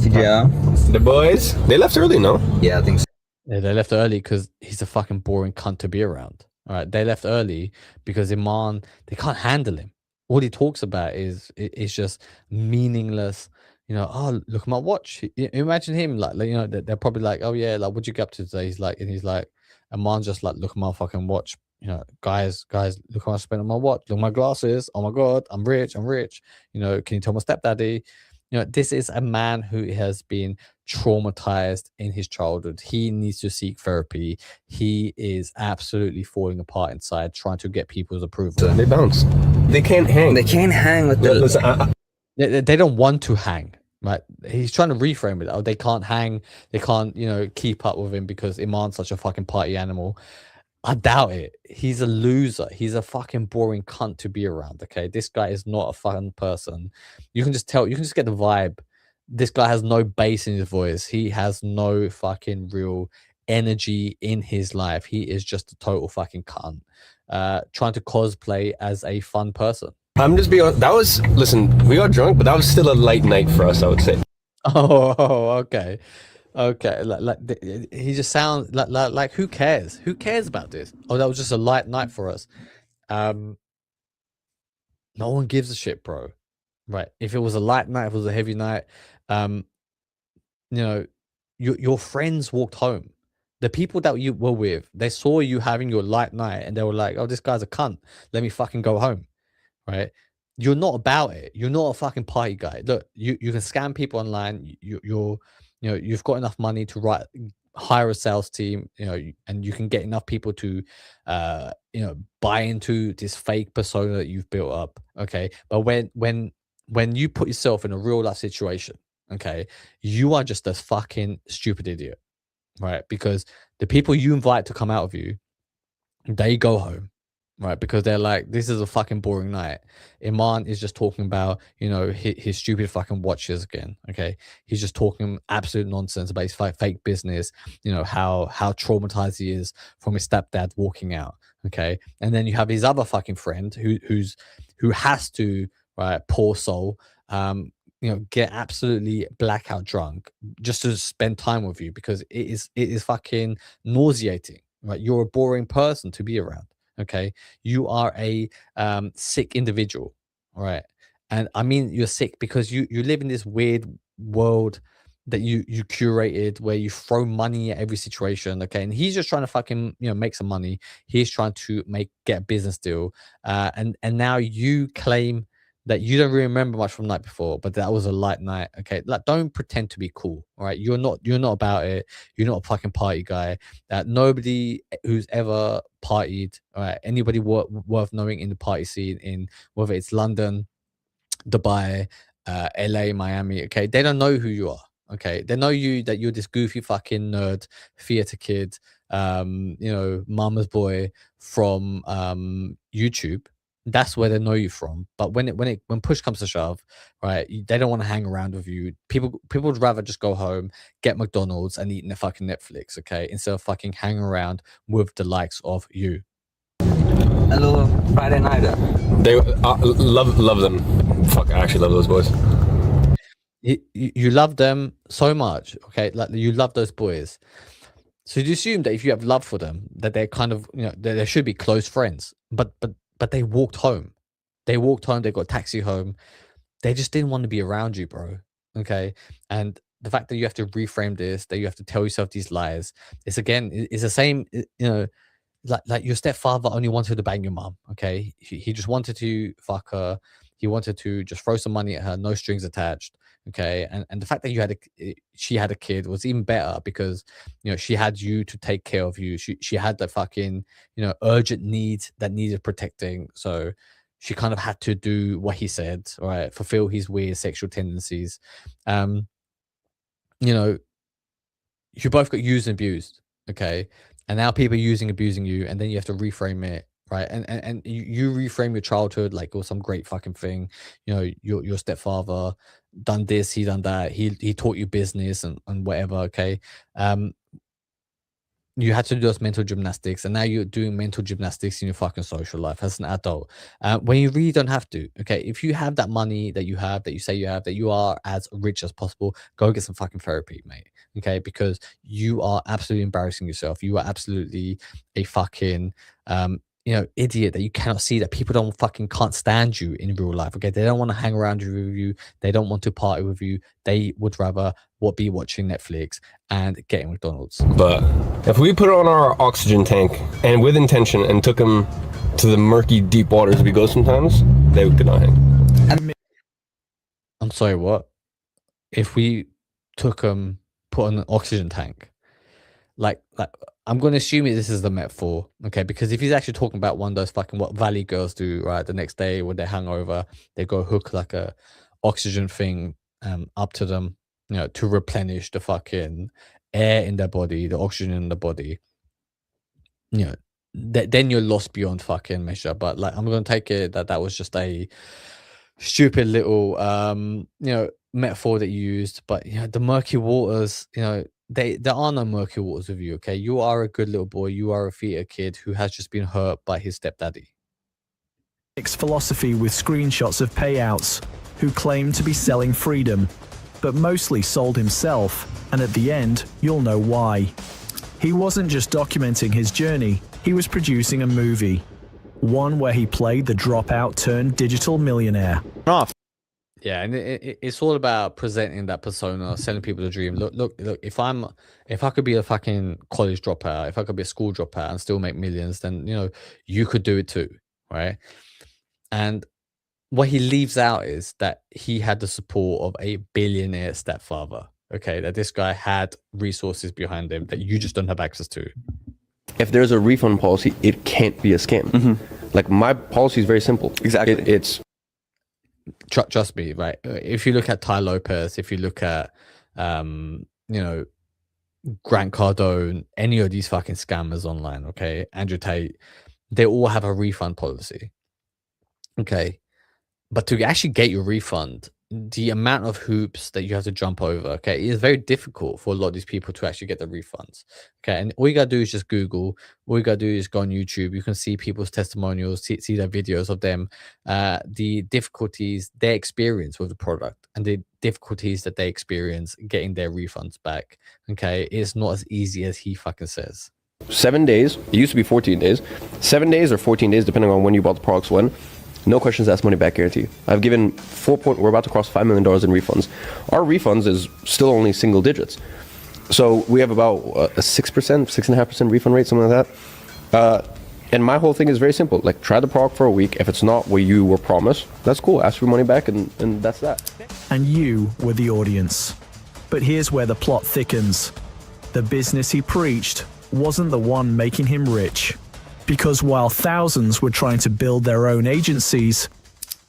TGR. The boys, they left early, no? Yeah, I think so. Yeah, they left early because he's a fucking boring cunt to be around. All right, they left early because Iman, they can't handle him. All he talks about is just meaningless. Oh, look at my watch. Imagine him like they're probably like, oh yeah, like what'd you get up to today? He's like, Iman's just like, look at my fucking watch. Guys, look how much I spent on my watch. Look at my glasses. Oh my God, I'm rich. Can you tell my stepdaddy? This is a man who has been traumatized in his childhood. He needs to seek therapy. He is absolutely falling apart inside, trying to get people's approval. They bounce. They can't hang. They can't hang with the... Listen, they don't want to hang. Right, he's trying to reframe it. Oh, they can't hang. They can't, keep up with him because Iman's such a fucking party animal. I doubt it. He's a loser. He's a fucking boring cunt to be around. Okay, this guy is not a fun person. You can just tell. You can just get the vibe. This guy has no bass in his voice. He has no fucking real energy in his life. He is just a total fucking cunt. Trying to cosplay as a fun person. I'm just being honest. Listen, we got drunk, but that was still a light night for us, I would say. Oh, okay. He just sounds like who cares? Who cares about this? Oh, that was just a light night for us. No one gives a shit, bro. Right? If it was a light night, if it was a heavy night, your friends walked home. The people that you were with, they saw you having your light night, and they were like, "Oh, this guy's a cunt. Let me fucking go home." Right? You're not about it. You're not a fucking party guy. Look, you can scam people online. You've got enough money to hire a sales team, and you can get enough people to, buy into this fake persona that you've built up. Okay, but when you put yourself in a real life situation, okay, you are just a fucking stupid idiot, right? Because the people you invite to come out with you, they go home, right? Because they're like, this is a fucking boring night. Iman is just talking about, you know, his stupid fucking watches again. Okay, he's just talking absolute nonsense about his fake business. You know how traumatized he is from his stepdad walking out. Okay, and then you have his other fucking friend who has to, right, poor soul, you know, get absolutely blackout drunk just to spend time with you because it is fucking nauseating, right? You're a boring person to be around. Okay, you are a sick individual, right? And I mean you're sick because you live in this weird world that you curated where you throw money at every situation. Okay, and he's just trying to fucking, you know, make some money. He's trying to get a business deal, and now you claim that you don't really remember much from the night before, but that was a light night. Okay, like, don't pretend to be cool. All right, you're not about it. You're not a fucking party guy. Nobody who's ever partied, all right, anybody worth knowing in the party scene, in whether it's London, Dubai, LA, Miami, okay, they don't know who you are. Okay, they know you, that you're this goofy fucking nerd, theater kid, you know, mama's boy from YouTube. That's where they know you from. But when push comes to shove, right, they don't want to hang around with you. People would rather just go home, get McDonald's, and eat their fucking Netflix, okay, instead of fucking hanging around with the likes of you. A little Friday night. They love them. Fuck, I actually love those boys. You love them so much, okay? Like, you love those boys. So you assume that if you have love for them, that they're kind of, you know, they should be close friends. But they walked home. They walked home. They got a taxi home. They just didn't want to be around you, bro. Okay, and the fact that you have to reframe this, that you have to tell yourself these lies, it's the same. You know, like your stepfather only wanted to bang your mom. Okay, he just wanted to fuck her. He wanted to just throw some money at her, no strings attached. Okay, and the fact that she had a kid was even better because, you know, she had you to take care of you. She had the fucking, you know, urgent needs that needed protecting. So she kind of had to do what he said, right? Fulfill his weird sexual tendencies. You know, you both got used and abused, okay? And now people are abusing you, and then you have to reframe it, right? And you reframe your childhood like it was some great fucking thing. You know, your stepfather done this, he done that, he taught you business and whatever, okay? You had to do those mental gymnastics, and now you're doing mental gymnastics in your fucking social life as an adult, when you really don't have to. Okay, if you have that money that you have, that you say you have, that you are as rich as possible, go get some fucking therapy, mate. Okay, because you are absolutely embarrassing yourself. You are absolutely a fucking you know, idiot that you cannot see that people can't stand you in real life. Okay, they don't want to hang around with you. They don't want to party with you. They would rather be watching Netflix and getting McDonald's. But if we put on our oxygen tank and with intention and took them to the murky deep waters we go sometimes, they could not hang. I'm sorry, what? If we took put on an oxygen tank, like I'm going to assume this is the metaphor, okay? Because if he's actually talking about one of those fucking what Valley girls do, right? The next day when they're hungover, they go hook like a oxygen thing up to them, you know, to replenish the fucking air in their body, the oxygen in the body. You know, then you're lost beyond fucking measure. But like, I'm going to take it that was just a stupid little you know, metaphor that you used. But you know, the murky waters, you know, there are no murky waters with you, okay? You are a good little boy. You are a theater kid who has just been hurt by his stepdaddy. Philosophy with screenshots of payouts, who claim to be selling freedom, but mostly sold himself, and at the end, you'll know why. He wasn't just documenting his journey, he was producing a movie. One where he played the dropout turned digital millionaire. Yeah, and it's all about presenting that persona, selling people the dream. Look. If I could be a fucking college dropout, if I could be a school dropout and still make millions, then, you know, you could do it too, right? And what he leaves out is that he had the support of a billionaire stepfather. Okay, that this guy had resources behind him that you just don't have access to. If there's a refund policy, it can't be a scam. Like, my policy is very simple. Exactly. It's trust me, right? If you look at Ty Lopez, if you look at you know, Grant Cardone, any of these fucking scammers online, okay, Andrew Tate, they all have a refund policy, okay. But to actually get your refund, the amount of hoops that you have to jump over, okay, it is very difficult for a lot of these people to actually get the refunds. Okay. And all you gotta do is just Google, all you gotta do is go on YouTube. You can see people's testimonials, see their videos of them, the difficulties they experience with the product and the difficulties that they experience getting their refunds back. Okay. It's not as easy as he fucking says. 7 days. It used to be 14 days. 7 days or 14 days, depending on when you bought the products when. No questions asked, money back guarantee. I've given we're about to cross $5 million in refunds. Our refunds is still only single digits. So we have about a 6%, 6.5% refund rate, something like that. And my whole thing is very simple. Like, try the product for a week. If it's not what you were promised, that's cool. Ask for money back and that's that. And you were the audience. But here's where the plot thickens. The business he preached wasn't the one making him rich. Because while thousands were trying to build their own agencies,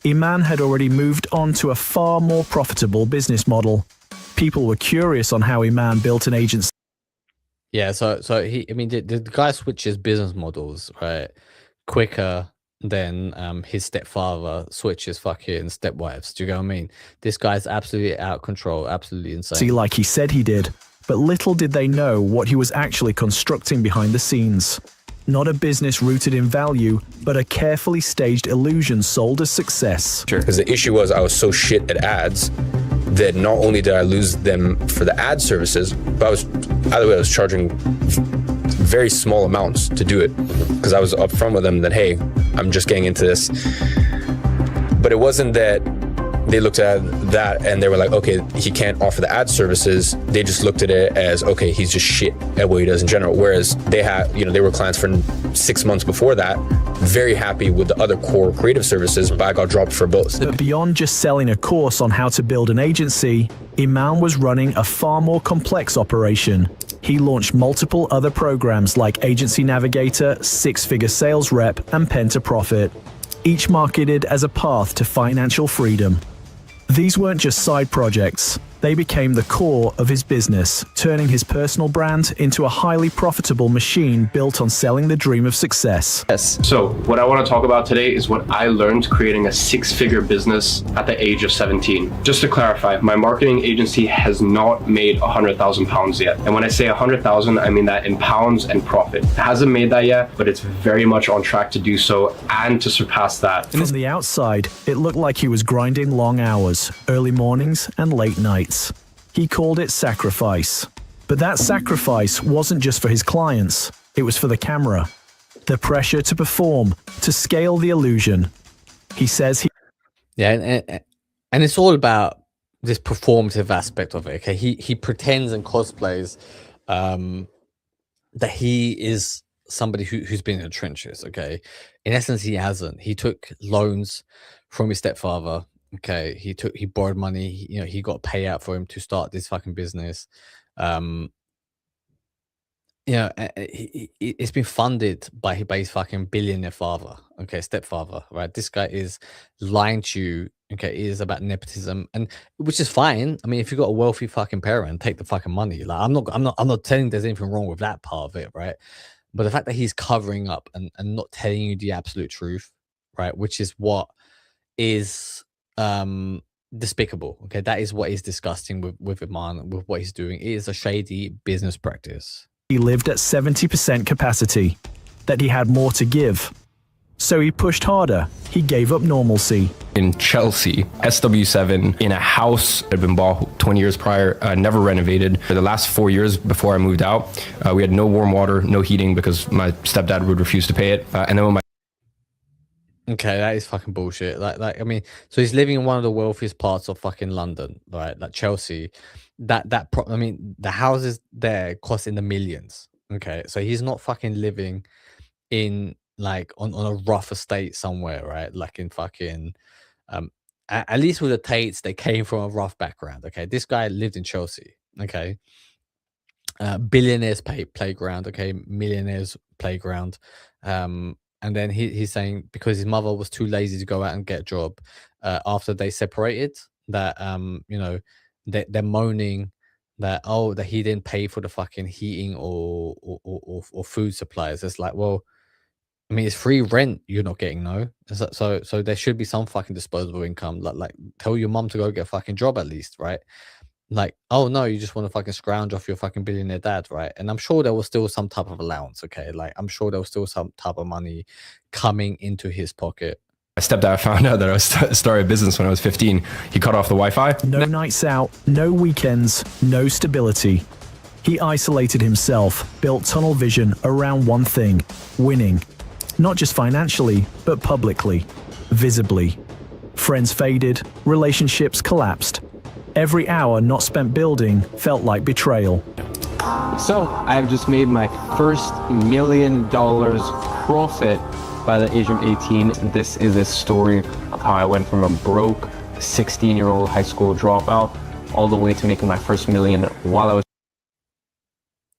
Iman had already moved on to a far more profitable business model. People were curious on how Iman built an agency. Yeah, so the guy switches business models, right, quicker than his stepfather switches fucking stepwives. Do you get what I mean? This guy's absolutely out of control, absolutely insane. Like he said he did, but little did they know what he was actually constructing behind the scenes. Not a business rooted in value, but a carefully staged illusion sold as success. Sure. Because the issue was I was so shit at ads that not only did I lose them for the ad services, but I was charging very small amounts to do it because I was upfront with them that, hey, I'm just getting into this. But it wasn't that they looked at that and they were like, okay, he can't offer the ad services. They just looked at it as, okay, he's just shit at what he does in general. Whereas they had, they were clients for 6 months before that, very happy with the other core creative services, but I got dropped for both. But beyond just selling a course on how to build an agency, Iman was running a far more complex operation. He launched multiple other programs like Agency Navigator, Six-Figure Sales Rep, and Pen to Profit, each marketed as a path to financial freedom. These weren't just side projects. They became the core of his business, turning his personal brand into a highly profitable machine built on selling the dream of success. Yes. So what I want to talk about today is what I learned creating a six-figure business at the age of 17. Just to clarify, my marketing agency has not made £100,000 yet. And when I say 100,000, I mean that in pounds and profit. It hasn't made that yet, but it's very much on track to do so and to surpass that. From the outside, it looked like he was grinding long hours, early mornings and late nights. He called it sacrifice. But that sacrifice wasn't just for his clients, it was for the camera. The pressure to perform, to scale the illusion. He says and it's all about this performative aspect of it. Okay, he pretends and cosplays that he is somebody who's been in the trenches. Okay, in essence, he hasn't. He took loans from his stepfather. Okay, he borrowed money. He got a payout for him to start this fucking business. It's been funded by his fucking billionaire father. Okay, stepfather. Right, this guy is lying to you. Okay, it is about nepotism, and which is fine. I mean, if you've got a wealthy fucking parent, take the fucking money. Like, I'm not telling there's anything wrong with that part of it, right? But the fact that he's covering up and not telling you the absolute truth, right, which is what is despicable. Okay, that is what is disgusting with Iman, with what he's doing. It is a shady business practice. he lived at 70% capacity, that he had more to give. So he pushed harder. He gave up normalcy. In Chelsea, SW7, in a house that had been bought 20 years prior, never renovated. For the last 4 years before I moved out, we had no warm water, no heating because my stepdad would refuse to pay it. And then when my Okay, that is fucking bullshit. Like, I mean, so he's living in one of the wealthiest parts of fucking London, right? Like Chelsea. I mean, the houses there cost in the millions. Okay, so he's not fucking living in like on a rough estate somewhere, right? Like in fucking, at least with the Tates, they came from a rough background. Okay, this guy lived in Chelsea. Okay, billionaires playground. Okay, millionaires playground. And then he's saying because his mother was too lazy to go out and get a job, after they separated, that you know, they're moaning that, oh, that he didn't pay for the fucking heating or food supplies. It's like, well, I mean, it's free rent you're not getting, no. So there should be some fucking disposable income. Like tell your mom to go get a fucking job at least, right? Like, oh no, you just want to fucking scrounge off your fucking billionaire dad, right? And I'm sure there was still some type of allowance, okay? Like, I'm sure there was still some type of money coming into his pocket. My stepdad found out that I was started a business when I was 15. He cut off the Wi-Fi. No nights out, no weekends, no stability. He isolated himself, built tunnel vision around one thing: winning. Not just financially, but publicly, visibly. Friends faded, relationships collapsed. Every hour not spent building felt like betrayal. So, I've just made my first $1 million profit by the age of 18. This is a story of how I went from a broke 16-year-old high school dropout all the way to making my first million while I was...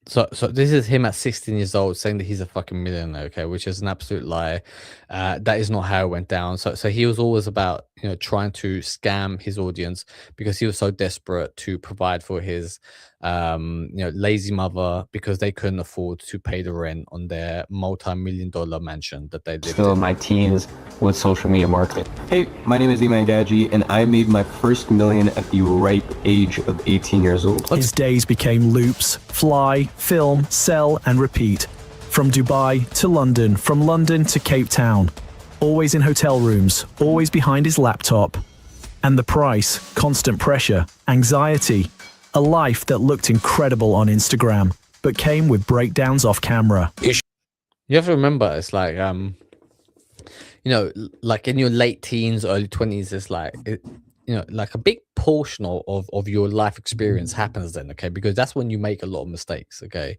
So this is him at 16 years old saying that he's a fucking millionaire, okay, which is an absolute lie. That is not how it went down. So he was always about, you know, trying to scam his audience because he was so desperate to provide for his, you know, lazy mother, because they couldn't afford to pay the rent on their multi-million-dollar mansion that they lived Still in. my teens with social media marketing. Hey, my name is Iman Gadzhi, and I made my first million at the ripe age of 18 years old. His days became loops: fly, film, sell, and repeat. From Dubai to London, from London to Cape Town. Always in hotel rooms, always behind his laptop. And the price: constant pressure, anxiety. A life that looked incredible on Instagram, but came with breakdowns off camera. You have to remember, it's like, you know, like in your late teens, early 20s, it's like, you know, like a big portion of your life experience happens then, okay? Because that's when you make a lot of mistakes, okay?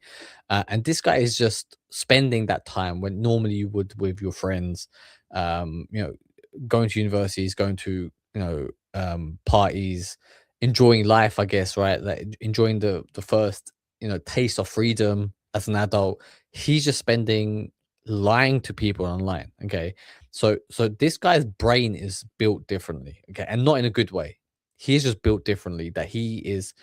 And this guy is just spending that time when normally you would with your friends, you know, going to universities, going to, you know, parties, enjoying life, I guess, right? Like enjoying the first, you know, taste of freedom as an adult. He's just spending lying to people online, okay? So this guy's brain is built differently, okay, and not in a good way. He's just built differently, that he is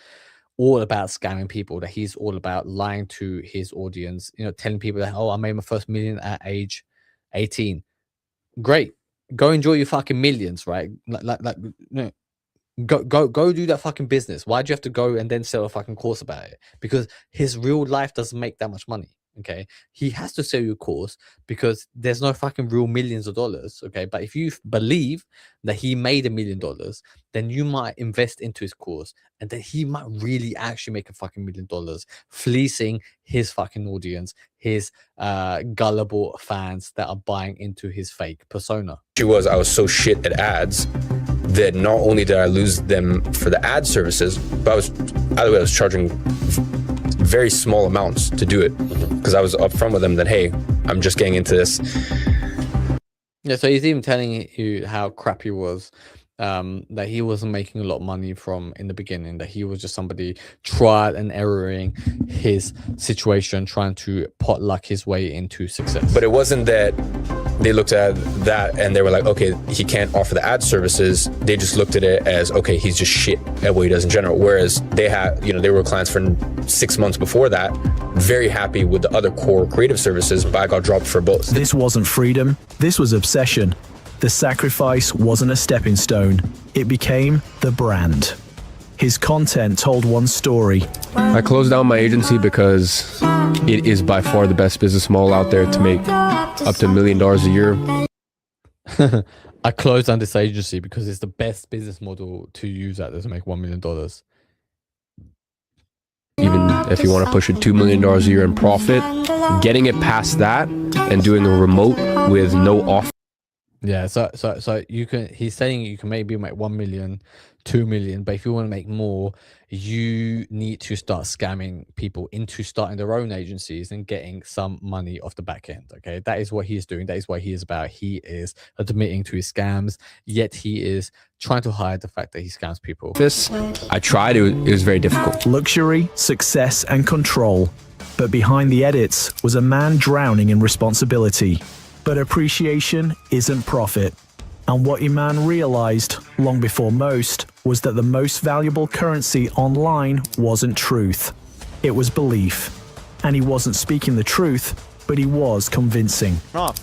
all about scamming people, that he's all about lying to his audience, you know, telling people that, oh, I made my first million at age 18. Great, go enjoy your fucking millions, right? Like you know, go do that fucking business. Why do you have to go and then sell a fucking course about it? Because his real life doesn't make that much money. Okay, he has to sell you a course because there's no fucking real millions of dollars. Okay, but if you believe that he made $1 million, then you might invest into his course, and then he might really actually make a fucking $1 million, fleecing his fucking audience, his gullible fans that are buying into his fake persona. I was so shit at ads that not only did I lose them for the ad services, but I was charging very small amounts to do it, because I was upfront with them that, hey, I'm just getting into this. Yeah, so he's even telling you how crap he was, that he wasn't making a lot of money from in the beginning, that he was just somebody trial and erroring his situation, trying to potluck his way into success. But it wasn't that they looked at that and they were like, okay, he can't offer the ad services. They just looked at it as, okay, he's just shit at what he does in general. Whereas they had, you know, they were clients for 6 months before that, very happy with the other core creative services, but I got dropped for both. This wasn't freedom, this was obsession. The sacrifice wasn't a stepping stone, it became the brand. His content told one story. I closed down my agency because it is by far the best business model out there to make up to $1 million a year. I closed down this agency because it's the best business model to use at this to make $1 million. Even if you want to push it $2 million a year in profit, getting it past that and doing a remote with no offer. Yeah, so you can. He's saying you can maybe make 1 million, 2 million, but if you want to make more, you need to start scamming people into starting their own agencies and getting some money off the back end. Okay, that is what he is doing. That is what he is about. He is admitting to his scams, yet he is trying to hide the fact that he scams people. I tried. It was very difficult. Luxury, success, and control. But behind the edits was a man drowning in responsibility. But appreciation isn't profit. And what Iman realized, long before most, was that the most valuable currency online wasn't truth. It was belief. And he wasn't speaking the truth, but he was convincing.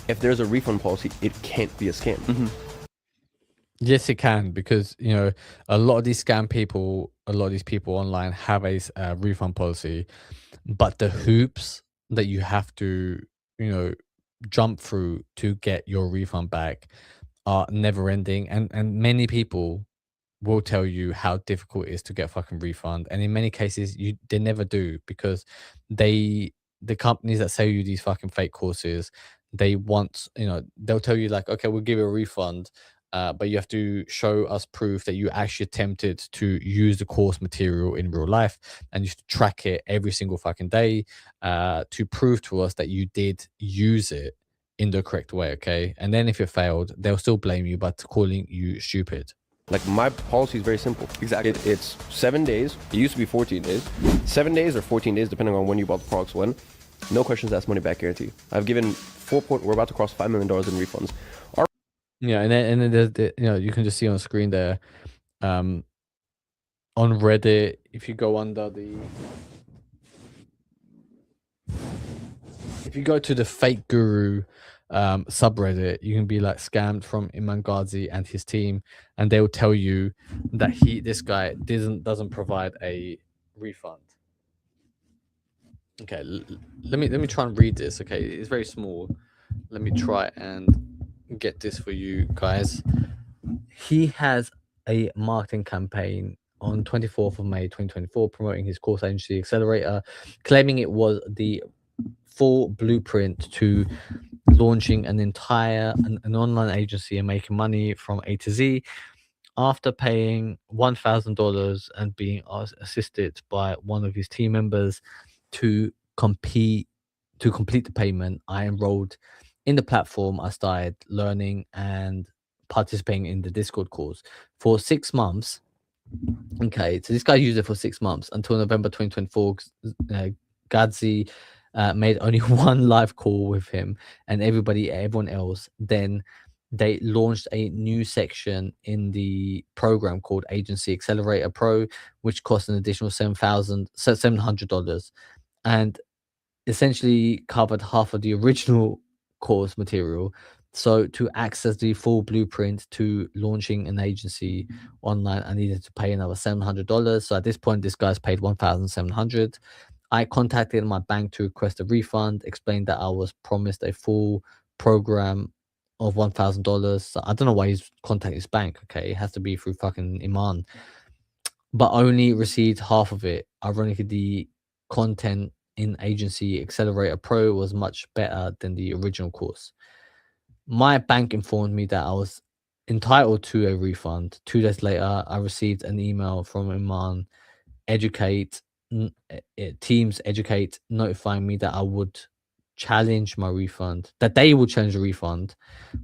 If there's a refund policy, it can't be a scam. Yes, it can, because you know a lot of these scam people, a lot of these people online have a refund policy, but the hoops that you have to, you know, jump through to get your refund back are never ending, and many people will tell you how difficult it is to get a fucking refund, and in many cases they never do, because the companies that sell you these fucking fake courses, they want, you know, they'll tell you like, okay, we'll give you a refund, but you have to show us proof that you actually attempted to use the course material in real life, and you have to track it every single fucking day to prove to us that you did use it in the correct way, okay? And then if you failed, they'll still blame you by calling you stupid. Like, my policy is very simple. Exactly. It's 7 days. It used to be 14 days. 7 days or 14 days, depending on when you bought the products when. No questions asked, money back guarantee. I've given we're about to cross $5 million in refunds. Yeah, and then there's you know, you can just see on screen there, on Reddit, if you go under the, if you go to the fake guru subreddit, you can be like scammed from Iman Gadzhi and his team, and they'll tell you that this guy doesn't provide a refund. Okay, let me try and read this. Okay, it's very small. Let me try and get this for you guys. He has a marketing campaign on 24th of May 2024 promoting his course agency Accelerator, claiming it was the full blueprint to launching an online agency and making money from A to Z. After paying $1,000 and being assisted by one of his team members to complete the payment, I enrolled in the platform. I started learning and participating in the Discord calls for 6 months. Okay, so this guy used it for 6 months until November 2024. Gadzhi made only one live call with him and everyone else. Then they launched a new section in the program called Agency Accelerator Pro, which cost an additional $700, and essentially covered half of the original course material. So to access the full blueprint to launching an agency online, I needed to pay another $700. So at this point, this guy's paid $1,700. I contacted my bank to request a refund, explained that I was promised a full program of $1,000. So I don't know why he's contacted his bank. Okay, it has to be through fucking Iman, but only received half of it. Ironically, the content in Agency Accelerator Pro was much better than the original course. My bank informed me that I was entitled to a refund. 2 days later, I received an email from Iman Teams Educate notifying me that I would challenge my refund, that they would challenge the refund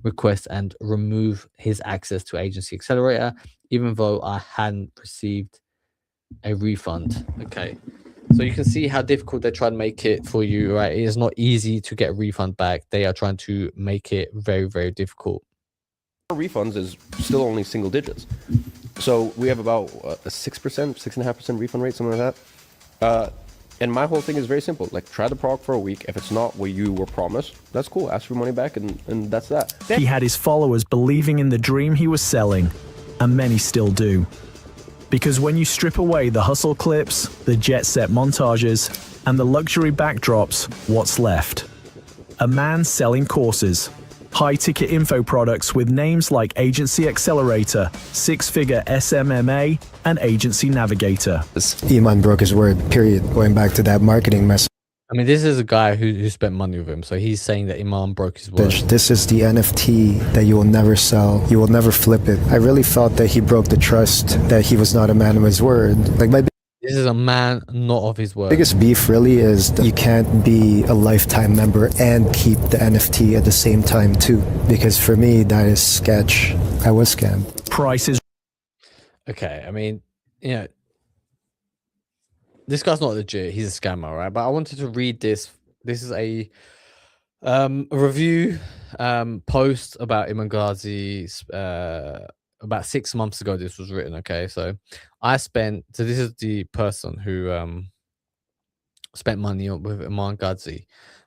request and remove his access to Agency Accelerator, even though I hadn't received a refund. Okay, so you can see how difficult they try to make it for you, right? It is not easy to get a refund back. They are trying to make it very, very difficult. Our refunds is still only single digits. So we have about a 6%, 6.5% refund rate, something like that. And my whole thing is very simple. Like, try the product for a week. If it's not what you were promised, that's cool. Ask for money back, and that's that. He had his followers believing in the dream he was selling, and many still do. Because when you strip away the hustle clips, the jet set montages, and the luxury backdrops, what's left? A man selling courses. High-ticket info products with names like Agency Accelerator, Six-Figure SMMA, and Agency Navigator. Iman broke his word, period. Going back to that marketing message. I mean, this is a guy who spent money with him, so he's saying that Iman broke his word. This is the NFT that you will never sell. You will never flip it. I really felt that he broke the trust, that he was not a man of his word. Like, this is a man not of his word. Biggest beef really is that you can't be a lifetime member and keep the NFT at the same time too. Because for me, that is sketch. I was scammed. Prices. Okay, I mean, you know, this guy's not legit. He's a scammer, right? But I wanted to read this. This is a A review post about Iman Gadzhi about 6 months ago. This was written. Okay, so this is the person who spent money with Iman Gadzhi.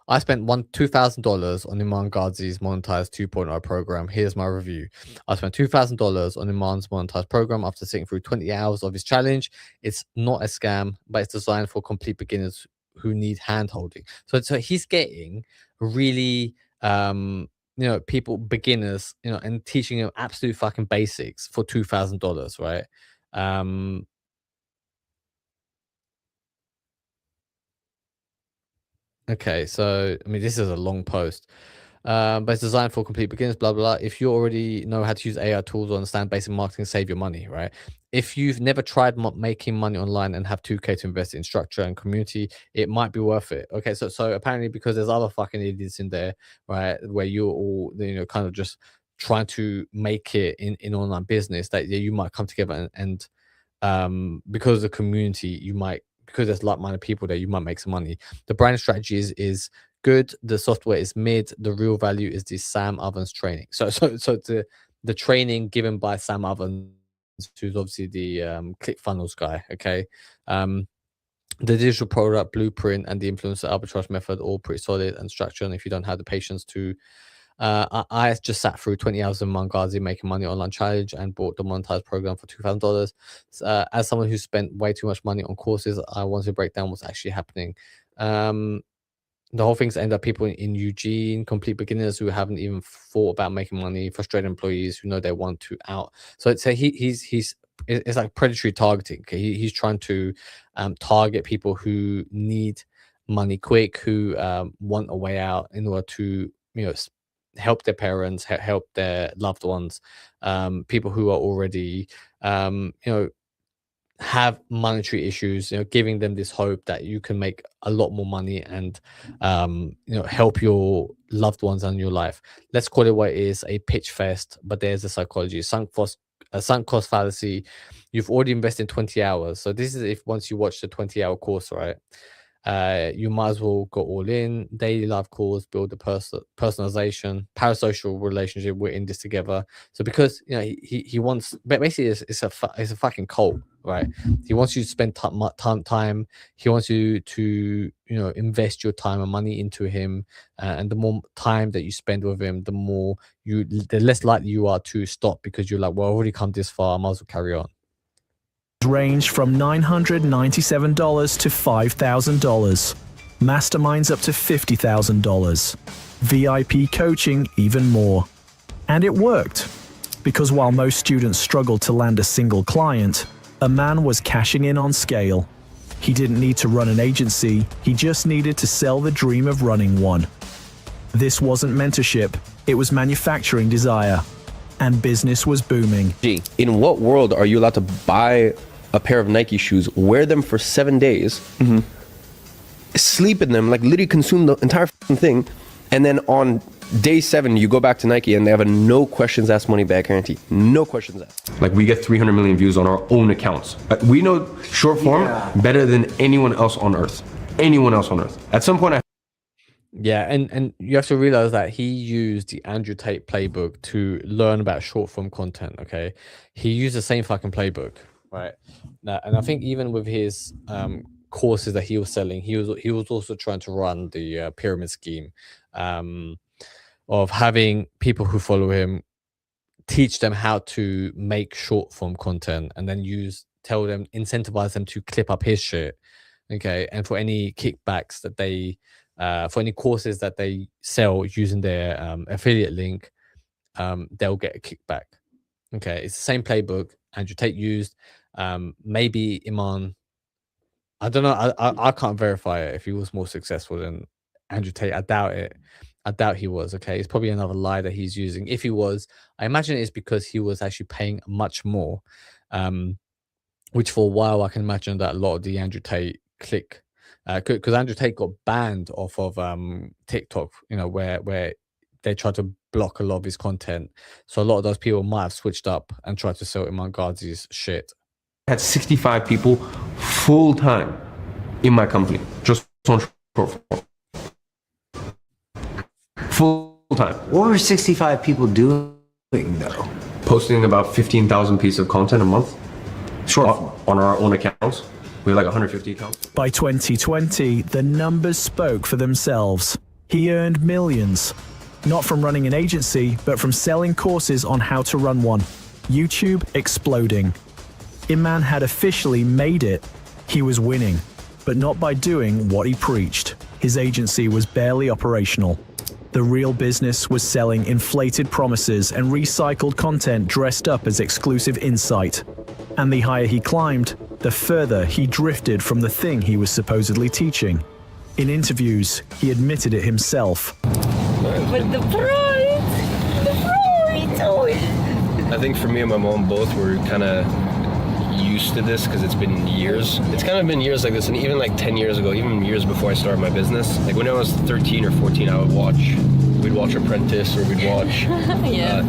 I spent $2,000 on Iman Gadzhi's monetized 2.0 program. Here's my review. I spent $2,000 on Iman's monetized program after sitting through 20 hours of his challenge. It's not a scam, but it's designed for complete beginners who need hand holding. So he's getting really people, beginners, and teaching them absolute fucking basics for $2,000, right? Okay, so I mean, this is a long post, but it's designed for complete beginners. Blah blah blah. If you already know how to use AI tools or understand basic marketing, save your money, right? If you've never tried making money online and have 2K to invest in structure and community, it might be worth it. Okay, so apparently because there's other fucking idiots in there, right, where you're all kind of just trying to make it in online business, that you might come together and because of the community, because there's like-minded people there, you might make some money. The brand strategy is good. The software is mid. The real value is the Sam Ovens training. So the training given by Sam Ovens, who's obviously the ClickFunnels guy. Okay. The digital product blueprint and the influencer arbitrage method, all pretty solid and structured. And if you don't have the patience to I just sat through 20 hours of Iman Gadzhi making money online challenge and bought the monetized program for $2,000. As someone who spent way too much money on courses, I wanted to break down what's actually happening. The whole thing's aimed at people in Eugene, complete beginners who haven't even thought about making money, frustrated employees who know they want to out. So it's like predatory targeting. Okay? He's trying to target people who need money quick, who want a way out in order to help their parents, help their loved ones, people who are already have monetary issues, giving them this hope that you can make a lot more money and help your loved ones and your life. Let's call it what it is, a pitch fest, but there's a psychology, sunk cost fallacy. You've already invested 20 hours. So this is if once you watch the 20-hour course, right? You might as well go all in. Daily life calls, build the personalization, parasocial relationship. We're in this together. So because he wants, but basically it's a fucking cult, right? He wants you to spend time. He wants you to invest your time and money into him, and the more time that you spend with him, the less likely you are to stop, because you're like, well, I've already come this far, I might as well carry on. Range from $997 to $5,000. Masterminds up to $50,000. VIP coaching even more. And it worked. Because while most students struggled to land a single client, a man was cashing in on scale. He didn't need to run an agency, he just needed to sell the dream of running one. This wasn't mentorship, it was manufacturing desire. And business was booming. In what world are you allowed to buy a pair of Nike shoes, wear them for 7 days, sleep in them, like literally consume the entire thing, and then on day 7 you go back to Nike and they have a no questions asked money back guarantee? No questions asked. Like, we get 300 million views on our own accounts. We know short form better than anyone else on earth. Anyone else on earth. At some point, Yeah, and you have to realize that he used the Andrew Tate playbook to learn about short form content. Okay, he used the same fucking playbook, right? And I think even with his courses that he was selling, he was also trying to run the pyramid scheme of having people who follow him teach them how to make short form content, and then incentivize them to clip up his shit. Okay, and for any kickbacks that they for any courses that they sell using their affiliate link, they'll get a kickback. Okay, it's the same playbook Andrew Tate used. Maybe Iman, I don't know, I can't verify it if he was more successful than Andrew Tate. I doubt it. I doubt he was. Okay, it's probably another lie that he's using. If he was, I imagine it's because he was actually paying much more, which for a while I can imagine that a lot of the Andrew Tate clique, because Andrew Tate got banned off of TikTok, where they tried to block a lot of his content. So a lot of those people might have switched up and tried to sell Iman Gadzhi's shit. I had 65 people full time in my company, just on short form. Full time. What were 65 people doing though? Posting about 15,000 pieces of content a month. Short on our own accounts. We have like 150 accounts. By 2020, the numbers spoke for themselves. He earned millions, not from running an agency, but from selling courses on how to run one. YouTube exploding. Iman had officially made it. He was winning, but not by doing what he preached. His agency was barely operational. The real business was selling inflated promises and recycled content dressed up as exclusive insight. And the higher he climbed, the further he drifted from the thing he was supposedly teaching. In interviews, he admitted it himself. But the pride, I think for me and my mom both were kind of used to this because it's been years. It's kind of been years like this, and even like 10 years ago, even years before I started my business, like when I was 13 or 14, we'd watch Apprentice, or we'd watch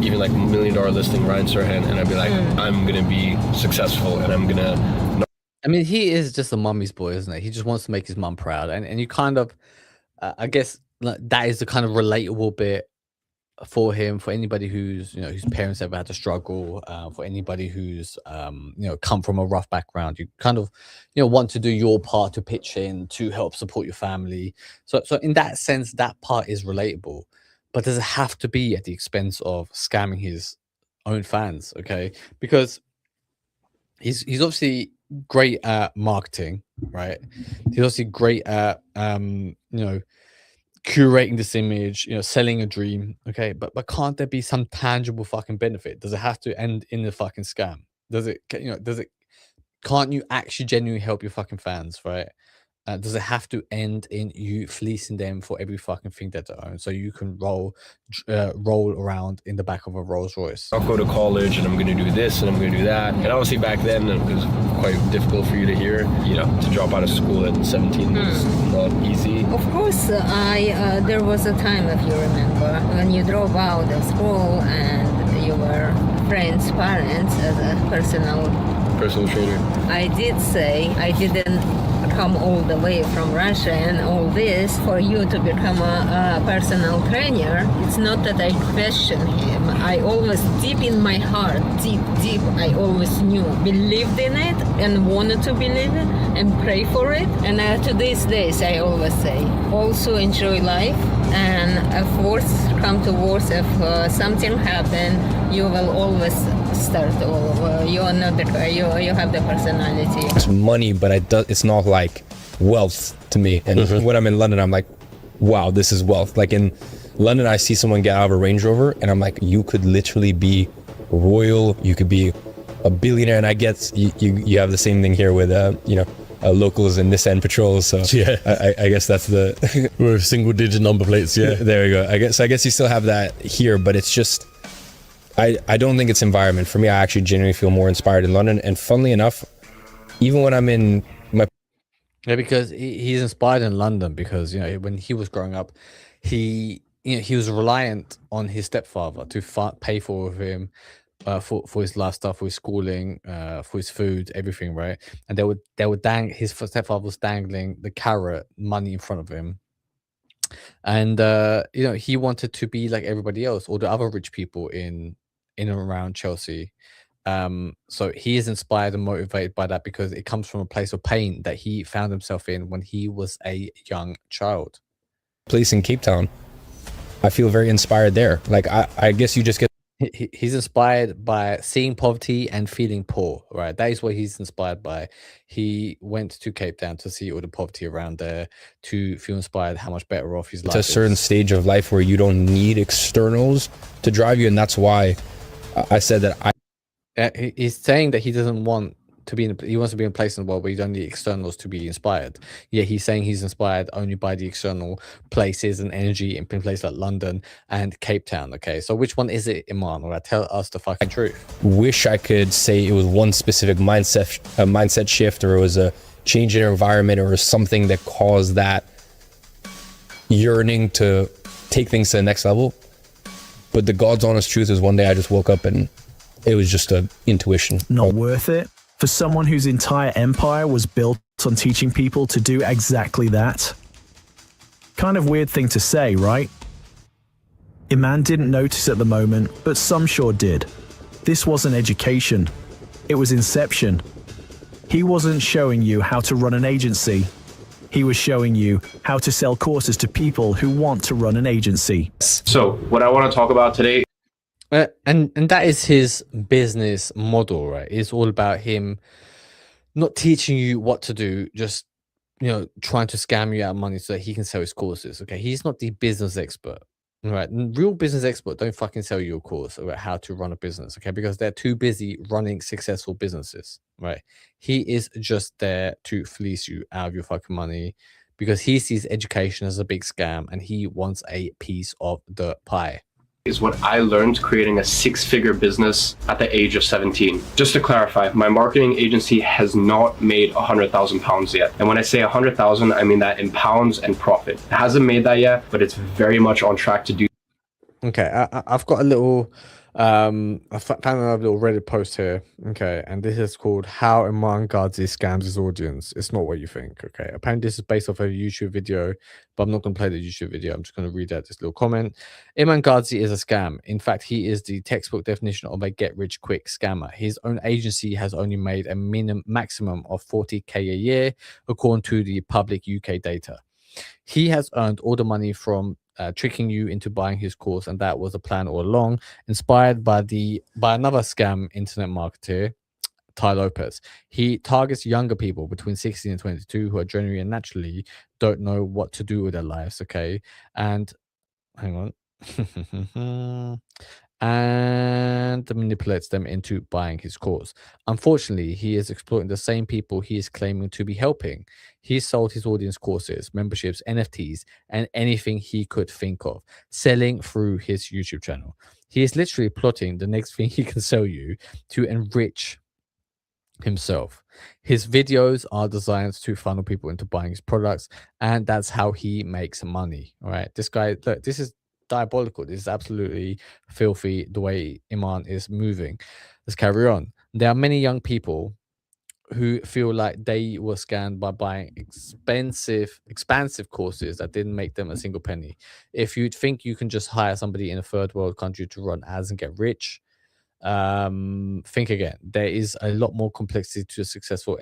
even like $1 Million Listing, Ryan Serhant, and I'd be like, I'm gonna be successful, and I'm gonna. I mean, he is just a mummy's boy, isn't he? He just wants to make his mum proud, and you kind of, I guess that is the kind of relatable bit for him, for anybody who's, you know, whose parents ever had to struggle, for anybody who's you know, come from a rough background. You kind of, you know, want to do your part to pitch in to help support your family. So in that sense, that part is relatable. But does it have to be at the expense of scamming his own fans? Okay, because he's obviously great at marketing, right? He's obviously great at you know, curating this image, you know, selling a dream. Okay, but can't there be some tangible fucking benefit? Does it have to end in the fucking scam? Does it, you know, can't you actually genuinely help your fucking fans, right? Does it have to end in you fleecing them for every fucking thing that they own, so you can roll around in the back of a Rolls Royce? I'll go to college and I'm going to do this and I'm going to do that. And obviously back then it was quite difficult for you to hear, you know, to drop out of school at 17 was not easy. Of course, there was a time, if you remember, when you drove out of school and you were friends' parents as a personal trainer. I did say I didn't come all the way from Russia and all this for you to become a personal trainer. It's not that I question him. I always, deep in my heart, deep, I always knew, believed in it and wanted to believe it and pray for it. And to these days, I always say, also enjoy life. And if worse come to worse, if something happen, you will always start all over. You are not the guy. You have the personality. It's money, but it's not like wealth to me. And when I'm in London, I'm like, wow, this is wealth. Like in London, I see someone get out of a Range Rover, and I'm like, you could literally be royal. You could be a billionaire. And I guess you have the same thing here with you know, locals and Nissan patrols. So yeah, I guess that's the with single digit number plates. Yeah, there we go. I guess you still have that here, but it's just. I don't think it's environment. For me, I actually genuinely feel more inspired in London. And funnily enough, even when I'm in my... Yeah, because he's inspired in London because, you know, when he was growing up, he was reliant on his stepfather to pay for him, for his lifestyle, for his schooling, for his food, everything, right? And his stepfather was dangling the carrot money in front of him. And, you know, he wanted to be like everybody else, all the other rich people in and around Chelsea. So he is inspired and motivated by that because it comes from a place of pain that he found himself in when he was a young child. Place in Cape Town, I feel very inspired there. Like, I guess you just get... He's inspired by seeing poverty and feeling poor, right? That is what he's inspired by. He went to Cape Town to see all the poverty around there, to feel inspired how much better off his life is. It's a certain stage of life where you don't need externals to drive you, and that's why I said that he's saying that he doesn't want to be he wants to be in a place in the world where you don't need externals to be inspired. Yeah, he's saying he's inspired only by the external places and energy in places like London and Cape Town. Okay, so which one is it, Iman? Or tell us the fucking truth. Wish I could say it was one specific mindset shift, or it was a change in environment, or something that caused that yearning to take things to the next level. But the God's honest truth is, one day I just woke up and it was just an intuition. Not worth it for someone whose entire empire was built on teaching people to do exactly that? Kind of weird thing to say, right? Iman didn't notice at the moment, but some sure did. This wasn't education. It was inception. He wasn't showing you how to run an agency. He was showing you how to sell courses to people who want to run an agency. So what I want to talk about today, and that is his business model, right? It's all about him not teaching you what to do, just trying to scam you out of money so that he can sell his courses. Okay, he's not the business expert, right? Real business expert don't fucking sell you a course about how to run a business, okay? Because they're too busy running successful businesses, right? He is just there to fleece you out of your fucking money because he sees education as a big scam and he wants a piece of the pie. Is what I learned creating a six-figure business at the age of 17. Just to clarify, my marketing agency has not made £100,000 yet. And when I say 100,000, I mean that in pounds and profit. It hasn't made that yet, but it's very much on track to do. Okay, I've got a little I found another little Reddit post here. Okay, and this is called "How Iman Gadzhi Scams His Audience." It's not what you think. Okay, apparently this is based off a YouTube video, but I'm not going to play the YouTube video. I'm just going to read out this little comment. Iman Gadzhi is a scam. In fact, he is the textbook definition of a get-rich-quick scammer. His own agency has only made a maximum of 40k a year, according to the public UK data. He has earned all the money from tricking you into buying his course, and that was a plan all along, inspired by another scam internet marketer, Ty Lopez. He targets younger people between 16 and 22 who are generally and naturally don't know what to do with their lives. Okay, and hang on. And manipulates them into buying his course. Unfortunately, he is exploiting the same people he is claiming to be helping. He sold his audience courses, memberships, NFTs, and anything he could think of, selling through his YouTube channel. He is literally plotting the next thing he can sell you to enrich himself. His videos are designed to funnel people into buying his products, and that's how he makes money. All right, this guy, look, this is diabolical. This is absolutely filthy the way Iman is moving. Let's carry on. There are many young people who feel like they were scammed by buying expansive courses that didn't make them a single penny. If you think you can just hire somebody in a third world country to run ads and get rich, think again. There is a lot more complexity to a successful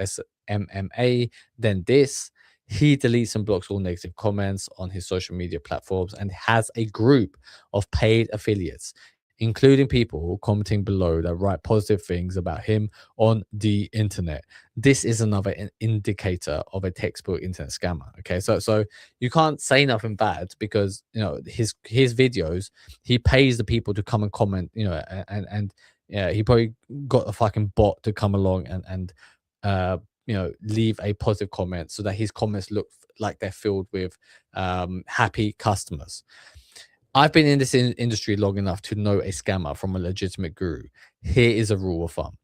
MMA than this. He deletes and blocks all negative comments on his social media platforms and has a group of paid affiliates, including people commenting below that write positive things about him on the internet. This is another indicator of a textbook internet scammer. Okay, so you can't say nothing bad because his videos, he pays the people to come and comment, and he probably got a fucking bot to come along and leave a positive comment so that his comments look like they're filled with happy customers. I've been in this industry long enough to know a scammer from a legitimate guru. Here is a rule of thumb.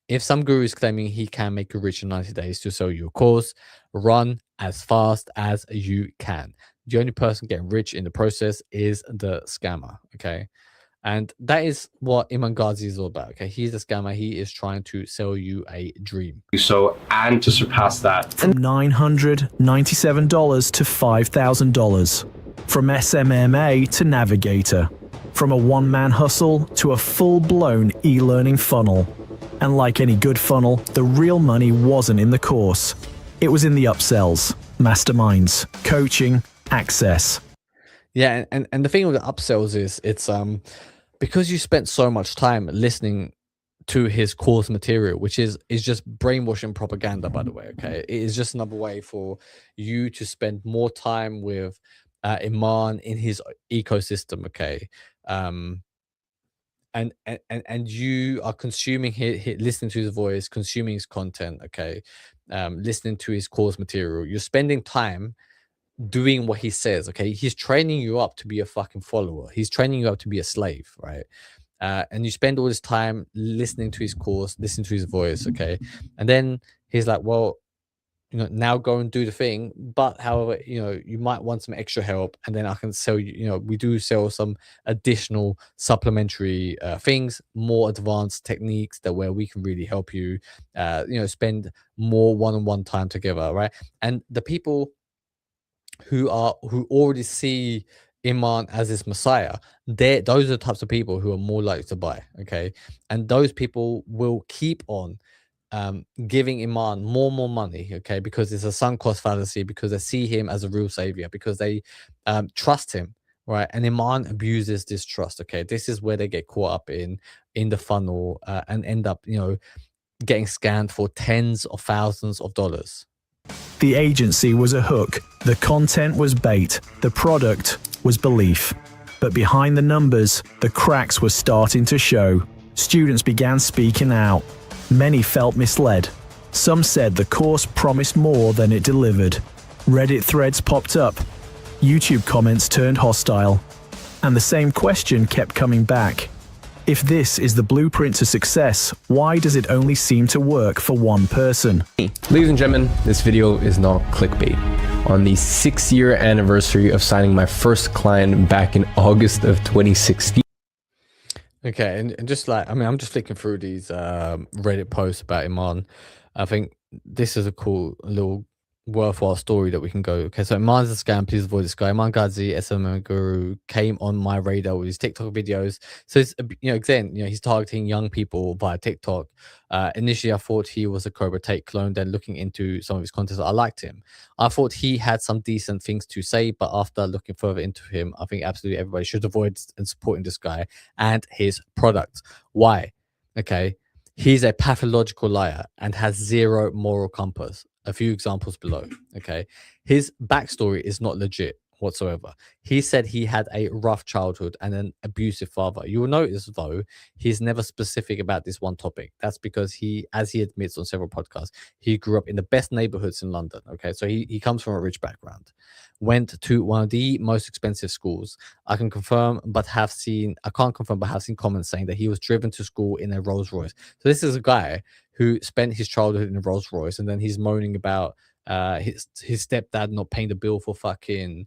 If some guru is claiming he can make you rich in 90 days to sell you a course, run as fast as you can. The only person getting rich in the process is the scammer, okay? And that is what Iman Gadzhi is all about, okay? He's a scammer. He is trying to sell you a dream. So, and to surpass that. From $997 to $5,000. From SMMA to Navigator. From a one-man hustle to a full-blown e-learning funnel. And like any good funnel, the real money wasn't in the course. It was in the upsells, masterminds, coaching, access. Yeah, and the thing with the upsells is it's because you spent so much time listening to his course material, which is just brainwashing propaganda, by the way. Okay, it is just another way for you to spend more time with Iman in his ecosystem. Okay, and you are consuming listening to his voice, consuming his content. Okay, listening to his course material. You're spending time doing what he says. Okay, he's training you up to be a fucking follower. He's training you up to be a slave, right? And you spend all this time listening to his course, listening to his voice. Okay, and then he's like, well, now go and do the thing, but however, you might want some extra help, and then I can sell you, we do sell some additional supplementary things, more advanced techniques where we can really help you spend more one-on-one time together, right? And the people who already see Iman as his messiah, those are the types of people who are more likely to buy. Okay, and those people will keep on giving Iman more and more money, okay, because it's a sunk cost fallacy, because they see him as a real savior, because they trust him, right? And Iman abuses this trust. Okay, this is where they get caught up in the funnel and end up, getting scammed for tens of thousands of dollars. The agency was a hook, the content was bait, the product was belief. But behind the numbers, the cracks were starting to show. Students began speaking out. Many felt misled. Some said the course promised more than it delivered. Reddit threads popped up. YouTube comments turned hostile. And the same question kept coming back. If this is the blueprint to success, why does it only seem to work for one person? Ladies and gentlemen, this video is not clickbait. On the 6-year anniversary of signing my first client back in August of 2016. Okay, and just like, I'm just flicking through these Reddit posts about Iman. I think this is a cool little worthwhile story that we can go. Okay, so Iman's a scam, please avoid this guy. Iman Gadzhi, SMM guru, came on my radar with his TikTok videos. So it's, again, he's targeting young people via TikTok. Initially I thought he was a Cobra Tate clone, then looking into some of his content, I liked him. I thought he had some decent things to say, but after looking further into him, I think absolutely everybody should avoid and supporting this guy and his product. Why? Okay, he's a pathological liar and has zero moral compass. A few examples below. Okay, his backstory is not legit whatsoever. He said he had a rough childhood and an abusive father. You will notice though, he's never specific about this one topic. That's because he, as he admits on several podcasts, he grew up in the best neighborhoods in London. Okay, so he comes from a rich background, went to one of the most expensive schools. I can't confirm but have seen comments saying that he was driven to school in a Rolls Royce. So this is a guy who spent his childhood in a Rolls Royce, and then he's moaning about his stepdad not paying the bill for fucking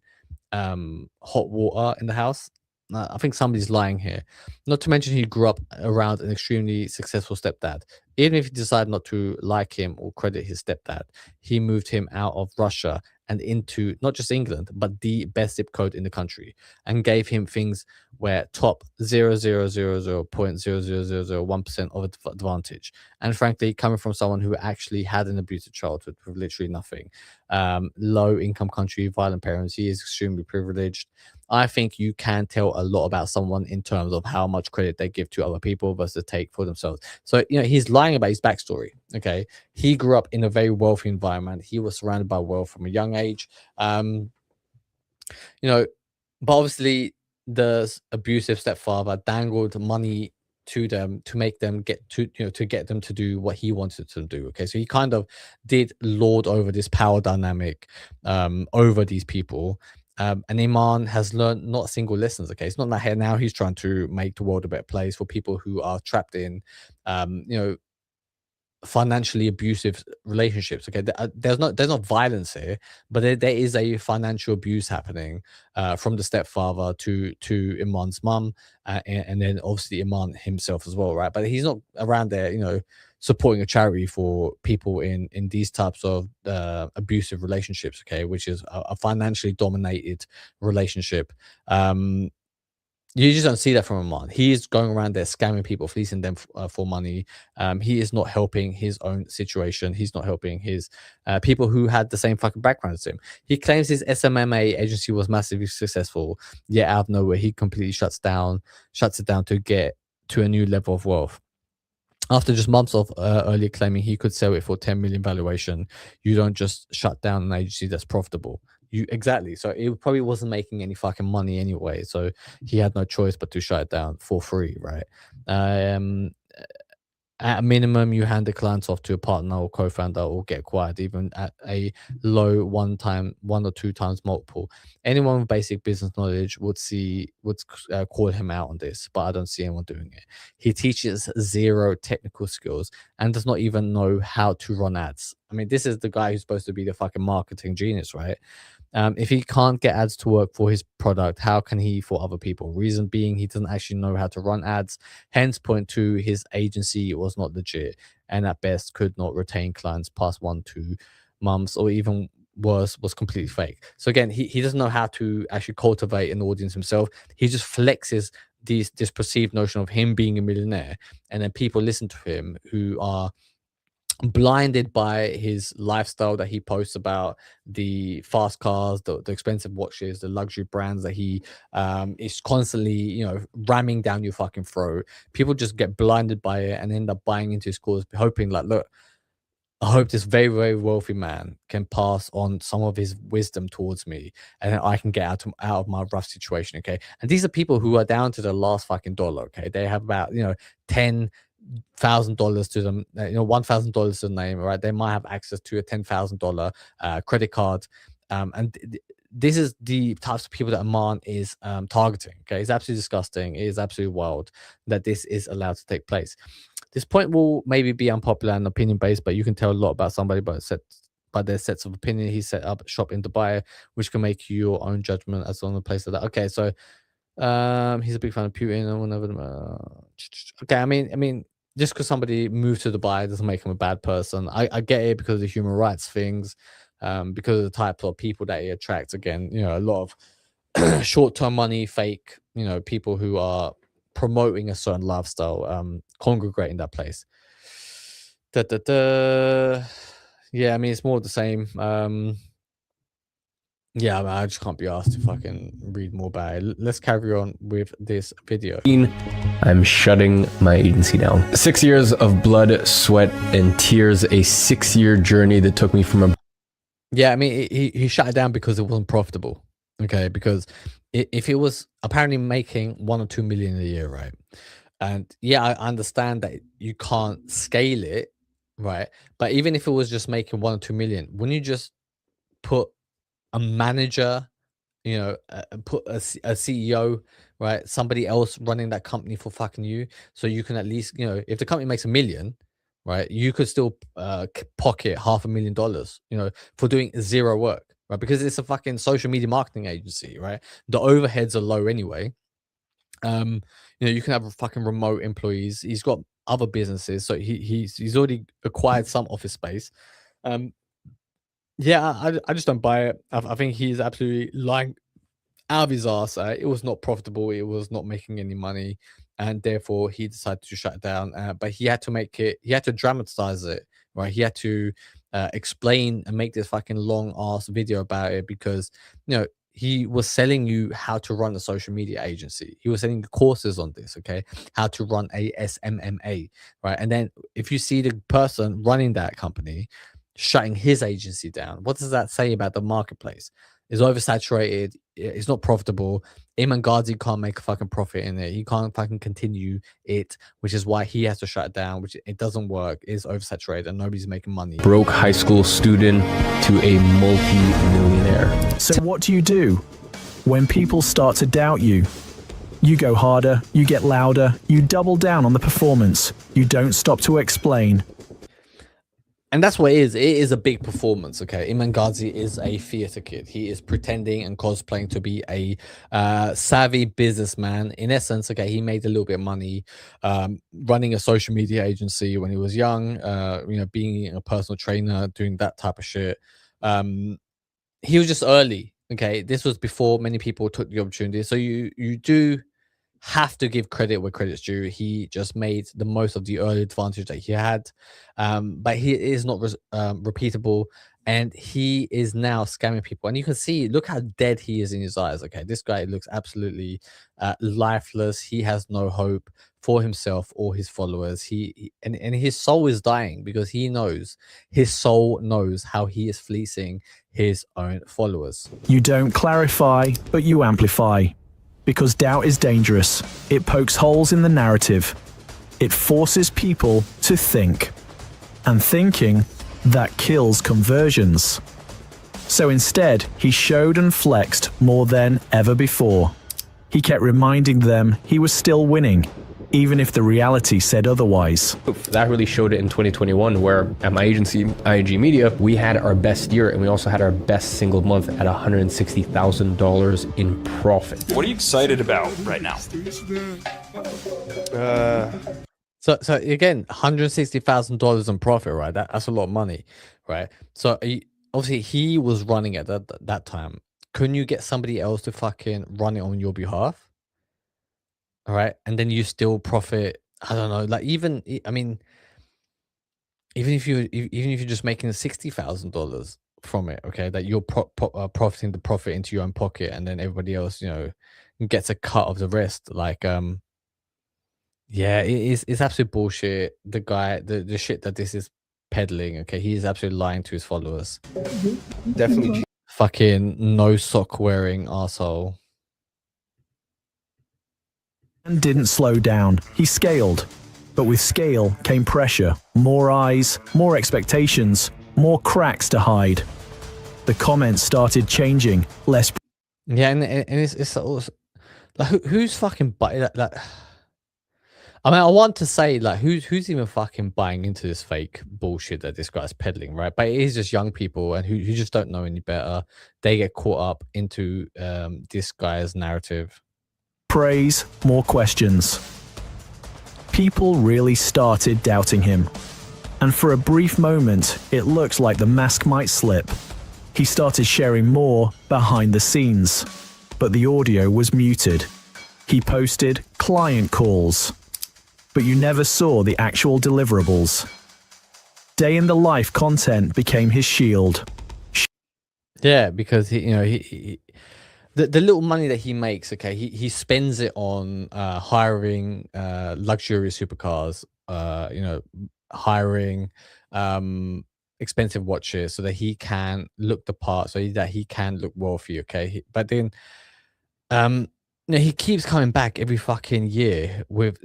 hot water in the house. I think somebody's lying here. Not to mention he grew up around an extremely successful stepdad. Even if he decided not to like him or credit his stepdad, he moved him out of Russia and into not just England, but the best zip code in the country, and gave him things where top 0.00001% of advantage. And frankly, coming from someone who actually had an abusive childhood with literally nothing, low income country, violent parents, he is extremely privileged. I think you can tell a lot about someone in terms of how much credit they give to other people versus take for themselves. So, he's lying about his backstory. Okay. He grew up in a very wealthy environment. He was surrounded by wealth from a young age. But obviously the abusive stepfather dangled money to them to make them get to get them to do what he wanted to do. Okay, so he kind of did lord over this power dynamic over these people. And Iman has learned not a single lessons. Okay, it's not like now he's trying to make the world a better place for people who are trapped in financially abusive relationships. Okay, there's not violence here, but there is a financial abuse happening from the stepfather to Iman's mum, and then obviously Iman himself as well, right? But he's not around there, supporting a charity for people in these types of abusive relationships. Okay, which is a financially dominated relationship. You just don't see that from Iman. He is going around there scamming people, fleecing them for money. He is not helping his own situation. He's not helping his people who had the same fucking background as him. He claims his SMMA agency was massively successful, yet out of nowhere, he completely shuts it down to get to a new level of wealth. After just months of earlier claiming he could sell it for 10 million valuation, you don't just shut down an agency that's profitable. Exactly. So it probably wasn't making any fucking money anyway. So he had no choice but to shut it down for free, right? At a minimum, you hand the clients off to a partner or co-founder or get acquired, even at a low 1 or 2 times multiple. Anyone with basic business knowledge would call him out on this, but I don't see anyone doing it. He teaches zero technical skills and does not even know how to run ads. I mean, this is the guy who's supposed to be the fucking marketing genius, right? If he can't get ads to work for his product, how can he for other people? Reason being, he doesn't actually know how to run ads. Hence, point 2, his agency was not legit and at best could not retain clients past 1-2 months or even was completely fake. So again, he doesn't know how to actually cultivate an audience himself. He just flexes this perceived notion of him being a millionaire, and then people listen to him who are blinded by his lifestyle that he posts about, the fast cars, the expensive watches, the luxury brands that he is constantly, you know, ramming down your fucking throat. People just get blinded by it and end up buying into his cause, hoping like, look, I hope this very, very wealthy man can pass on some of his wisdom towards me, and then I can get out of my rough situation. Okay. And these are people who are down to the last fucking dollar. Okay. They have about, you know, $10,000 to them, you know, $1,000 to the name, right? They might have access to a $10,000 credit card. And this is the types of people that Iman is targeting. Okay. It's absolutely disgusting. It is absolutely wild that this is allowed to take place. This point will maybe be unpopular and opinion based, but you can tell a lot about somebody by their sets of opinion. He set up shop in Dubai, which can make you your own judgment as on the place of that. Okay, so he's a big fan of Putin. Okay, I mean, just because somebody moved to Dubai doesn't make him a bad person. I get it because of the human rights things, because of the type of people that he attracts. Again, you know, a lot of short-term money, fake, you know, people who are promoting a certain lifestyle, congregating that place. Yeah, I mean, it's more of the same. Yeah, I mean, I just can't be asked to fucking read more about it. Let's carry on with this video. I'm shutting my agency down. 6 years of blood, sweat, and tears. A 6-year journey that took me from a... Yeah, I mean, he shut it down because it wasn't profitable. Okay, because if it was apparently making 1 or 2 million a year, right? And yeah, I understand that you can't scale it, right? But even if it was just making 1 or 2 million, wouldn't you just put a manager, you know, put a CEO, right? Somebody else running that company for fucking you, so you can at least, you know, if the company makes $1 million, right, you could still pocket $500,000, you know, for doing zero work. Right, because it's a fucking social media marketing agency, right? The overheads are low anyway. You know, you can have fucking remote employees. He's got other businesses, so he's already acquired some office space. Yeah, I just don't buy it. I think he's absolutely lying out of his ass. It was not profitable. It was not making any money, and therefore he decided to shut it down. But he had to make it. He had to dramatize it, right? He had to explain and make this fucking long ass video about it, because, you know, he was selling you how to run a social media agency. He was selling courses on this, okay, how to run a SMMA, right? And then if you see the person running that company shutting his agency down, what does that say about the marketplace? It's oversaturated. It's not profitable. Iman Gadzhi can't make a fucking profit in it. He can't fucking continue it, which is why he has to shut it down, which it doesn't work. It's oversaturated and nobody's making money. Broke high school student to a multi-millionaire. So what do? When people start to doubt you, you go harder, you get louder, you double down on the performance. You don't stop to explain. And that's what it is. It is a big performance, okay? Iman Gadzhi is a theater kid. He is pretending and cosplaying to be a savvy businessman. In essence, okay, he made a little bit of money running a social media agency when he was young, you know, being a personal trainer, doing that type of shit. He was just early, okay? This was before many people took the opportunity. So you do have to give credit where credit's due. He just made the most of the early advantage that he had, but he is not repeatable, and he is now scamming people. And you can see, look how dead he is in his eyes. Okay, this guy looks absolutely lifeless. He has no hope for himself or his followers. And his soul is dying, because his soul knows how he is fleecing his own followers. You don't clarify, but you amplify. Because doubt is dangerous. It pokes holes in the narrative. It forces people to think. And thinking, that kills conversions. So instead, he showed and flexed more than ever before. He kept reminding them he was still winning, even if the reality said otherwise. That really showed it in 2021, where at my agency, IAG Media, we had our best year, and we also had our best single month at $160,000 in profit. What are you excited about right now? So again, $160,000 in profit, right? That's a lot of money, right? So obviously he was running at that time. Couldn't you get somebody else to fucking run it on your behalf? All right, and then you still profit. I don't know, like I mean, even if you're just making $60,000 from it, okay, that you're profiting the profit into your own pocket, and then everybody else, gets a cut of the rest. Like, yeah, it's absolute bullshit. The guy, the shit that this is peddling, okay, he is absolutely lying to his followers. Definitely. Fucking no sock wearing arsehole. And didn't slow down. He scaled. But with scale came pressure, more eyes, more expectations, more cracks to hide. The comments started changing, less. Yeah, and it's also, like, who's fucking buying like, I mean, I want to say, like, who's even fucking buying into this fake bullshit that this guy's peddling, right? But it is just young people and who just don't know any better. They get caught up into this guy's narrative. Praise, more questions. People really started doubting him. And for a brief moment, it looked like the mask might slip. He started sharing more behind the scenes, but the audio was muted. He posted client calls, but you never saw the actual deliverables. Day in the life content became his shield. Yeah, because he the little money that he makes, okay, he spends it on hiring luxurious supercars, hiring expensive watches so that he can look the part, so that he can look wealthy, okay. But then he keeps coming back every fucking year with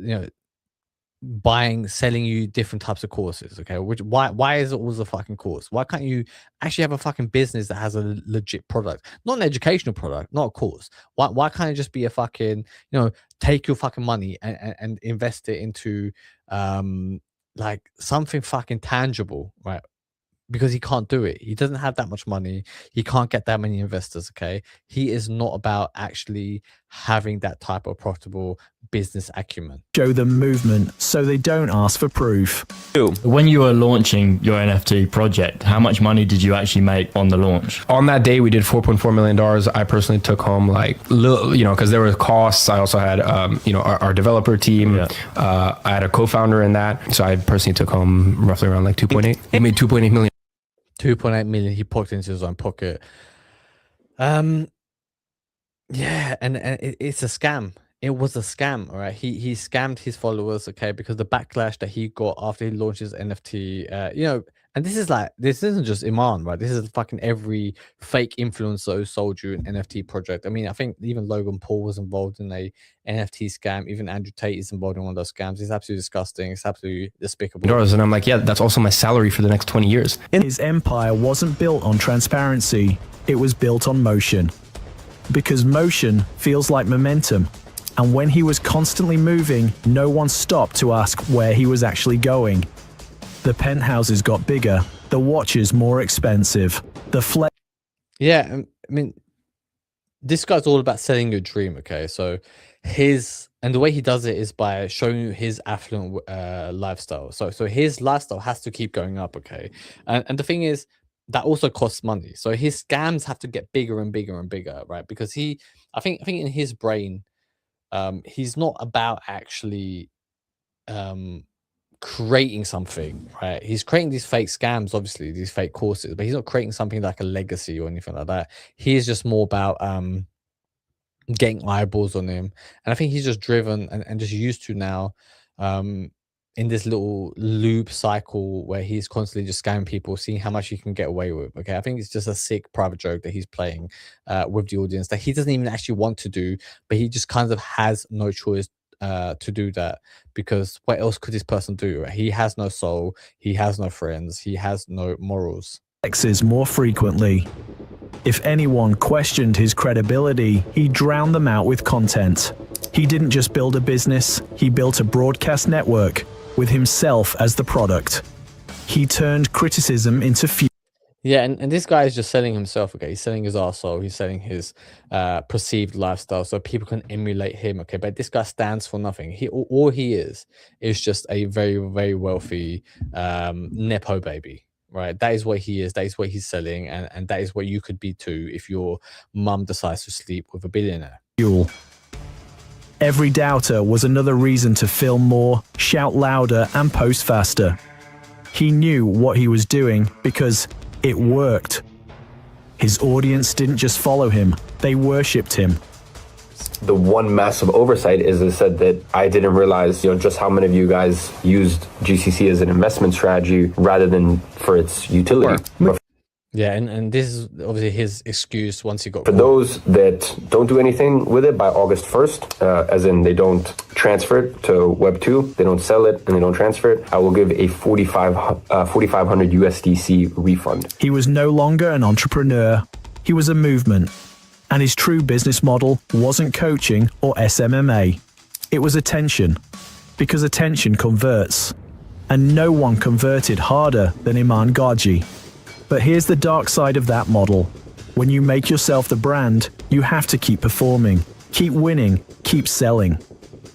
selling you different types of courses, okay. Why is it always a fucking course? Why can't you actually have a fucking business that has a legit product, not an educational product, not a course? Why can't it just be a fucking, take your fucking money and invest it into like something fucking tangible, right? Because he can't do it. He doesn't have that much money. He can't get that many investors, okay? He is not about actually having that type of profitable business acumen. Show them movement so they don't ask for proof. When you were launching your NFT project, how much money did you actually make on the launch? On that day, we did $4.4 million. I personally took home because there were costs. I also had, our developer team. Yeah. I had a co-founder in that. So I personally took home roughly around like 2.8. He made 2.8 million. 2.8 million he pocked into his own pocket. Yeah, and it's a scam. It was a scam, all right. He scammed his followers, okay, because the backlash that he got after he launched his NFT, and this isn't just Iman, right? This is fucking every fake influencer who sold you an NFT project. I mean, I think even Logan Paul was involved in a NFT scam. Even Andrew Tate is involved in one of those scams. It's absolutely disgusting. It's absolutely despicable. And I'm like, yeah, that's also my salary for the next 20 years. His empire wasn't built on transparency. It was built on motion. Because motion feels like momentum. And when he was constantly moving, no one stopped to ask where he was actually going. The penthouses got bigger, the watches more expensive, the Yeah, I mean, this guy's all about selling your dream, okay? So and the way he does it is by showing you his affluent lifestyle. So his lifestyle has to keep going up, okay? And the thing is, that also costs money. So his scams have to get bigger and bigger and bigger, right? Because I think in his brain, he's not about actually creating something, right? He's creating these fake scams, obviously, these fake courses, but he's not creating something like a legacy or anything like that. He is just more about getting eyeballs on him. And I think he's just driven and just used to now in this little loop cycle where he's constantly just scamming people, seeing how much he can get away with. Okay, I think it's just a sick private joke that he's playing with the audience that he doesn't even actually want to do, but he just kind of has no choice to do that, because what else could this person do? He has no soul, he has no friends, he has no morals. Flexes more frequently. If anyone questioned his credibility, he drowned them out with content. He didn't just build a business, he built a broadcast network with himself as the product. He turned criticism into fuel. Yeah, and this guy is just selling himself, okay? He's selling his arsehole, he's selling his perceived lifestyle so people can emulate him, okay? But this guy stands for nothing. All he is just a very, very wealthy Nepo baby, right? That is what he is. That is what he's selling, and that is what you could be too if your mum decides to sleep with a billionaire. Every doubter was another reason to film more, shout louder, and post faster. He knew what he was doing because it worked. His audience didn't just follow him, they worshipped him. The one massive oversight is I said that I didn't realize, just how many of you guys used GCC as an investment strategy rather than for its utility. Yeah, and this is obviously his excuse once he got For caught. those that don't do anything with it by August 1st, as in they don't transfer it to Web 2, they don't sell it, and they don't transfer it, I will give a 4,500 USDC refund. He was no longer an entrepreneur, he was a movement. And his true business model wasn't coaching or SMMA. It was attention. Because attention converts. And no one converted harder than Iman Gadzhi. But here's the dark side of that model. When you make yourself the brand, you have to keep performing, keep winning, keep selling.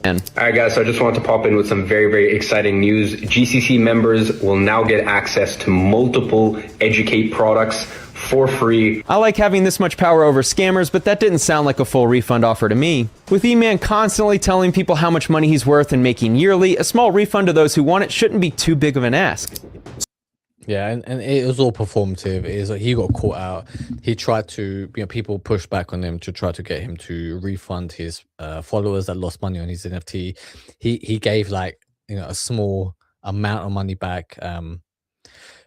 All right, guys, so I just wanted to pop in with some very, very exciting news. GCC members will now get access to multiple Educate products for free. I like having this much power over scammers, but that didn't sound like a full refund offer to me. With Iman constantly telling people how much money he's worth and making yearly, a small refund to those who want it shouldn't be too big of an ask. Yeah, and it was all performative. It is like he got caught out. He tried to, people pushed back on him to try to get him to refund his followers that lost money on his NFT. He gave like a small amount of money back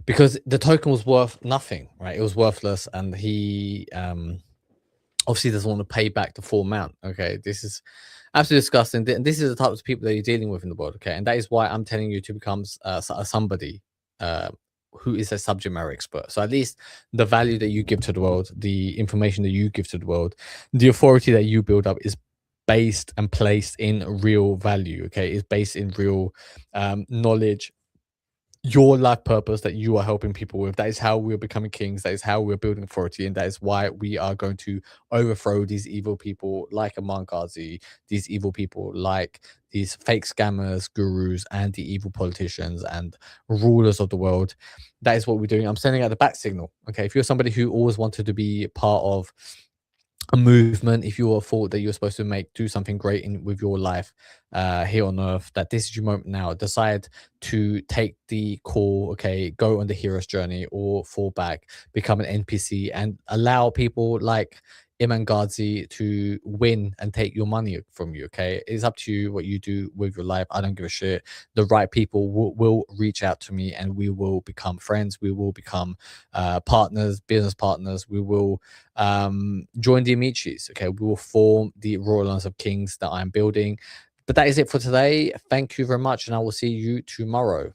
because the token was worth nothing, right? It was worthless, and he obviously doesn't want to pay back the full amount. Okay, this is absolutely disgusting. And this is the types of people that you're dealing with in the world. Okay, and that is why I'm telling you to become somebody who is a subject matter expert. So at least the value that you give to the world, the information that you give to the world, the authority that you build up is based and placed in real value. Okay, it's based in real knowledge, your life purpose that you are helping people with. That is how we're becoming kings. That is how we're building authority, and that is why we are going to overthrow these evil people like Iman Gadzhi, these evil people like these fake scammers, gurus, and the evil politicians and rulers of the world. That is what we're doing. I'm sending out the bat signal. Okay, if you're somebody who always wanted to be part of a movement, if you thought that you're supposed to do something great with your life here on earth, that this is your moment now. Decide to take the call, okay, go on the hero's journey or fall back, become an NPC, and allow people like Iman Gadzhi to win and take your money from you. Okay, it's up to you what you do with your life. I don't give a shit. The right people will reach out to me, and we will become friends. We will become partners, business partners. We will join the Amicis. Okay, we will form the Royal Lines of Kings that I'm building. But that is it for today. Thank you very much, and I will see you tomorrow.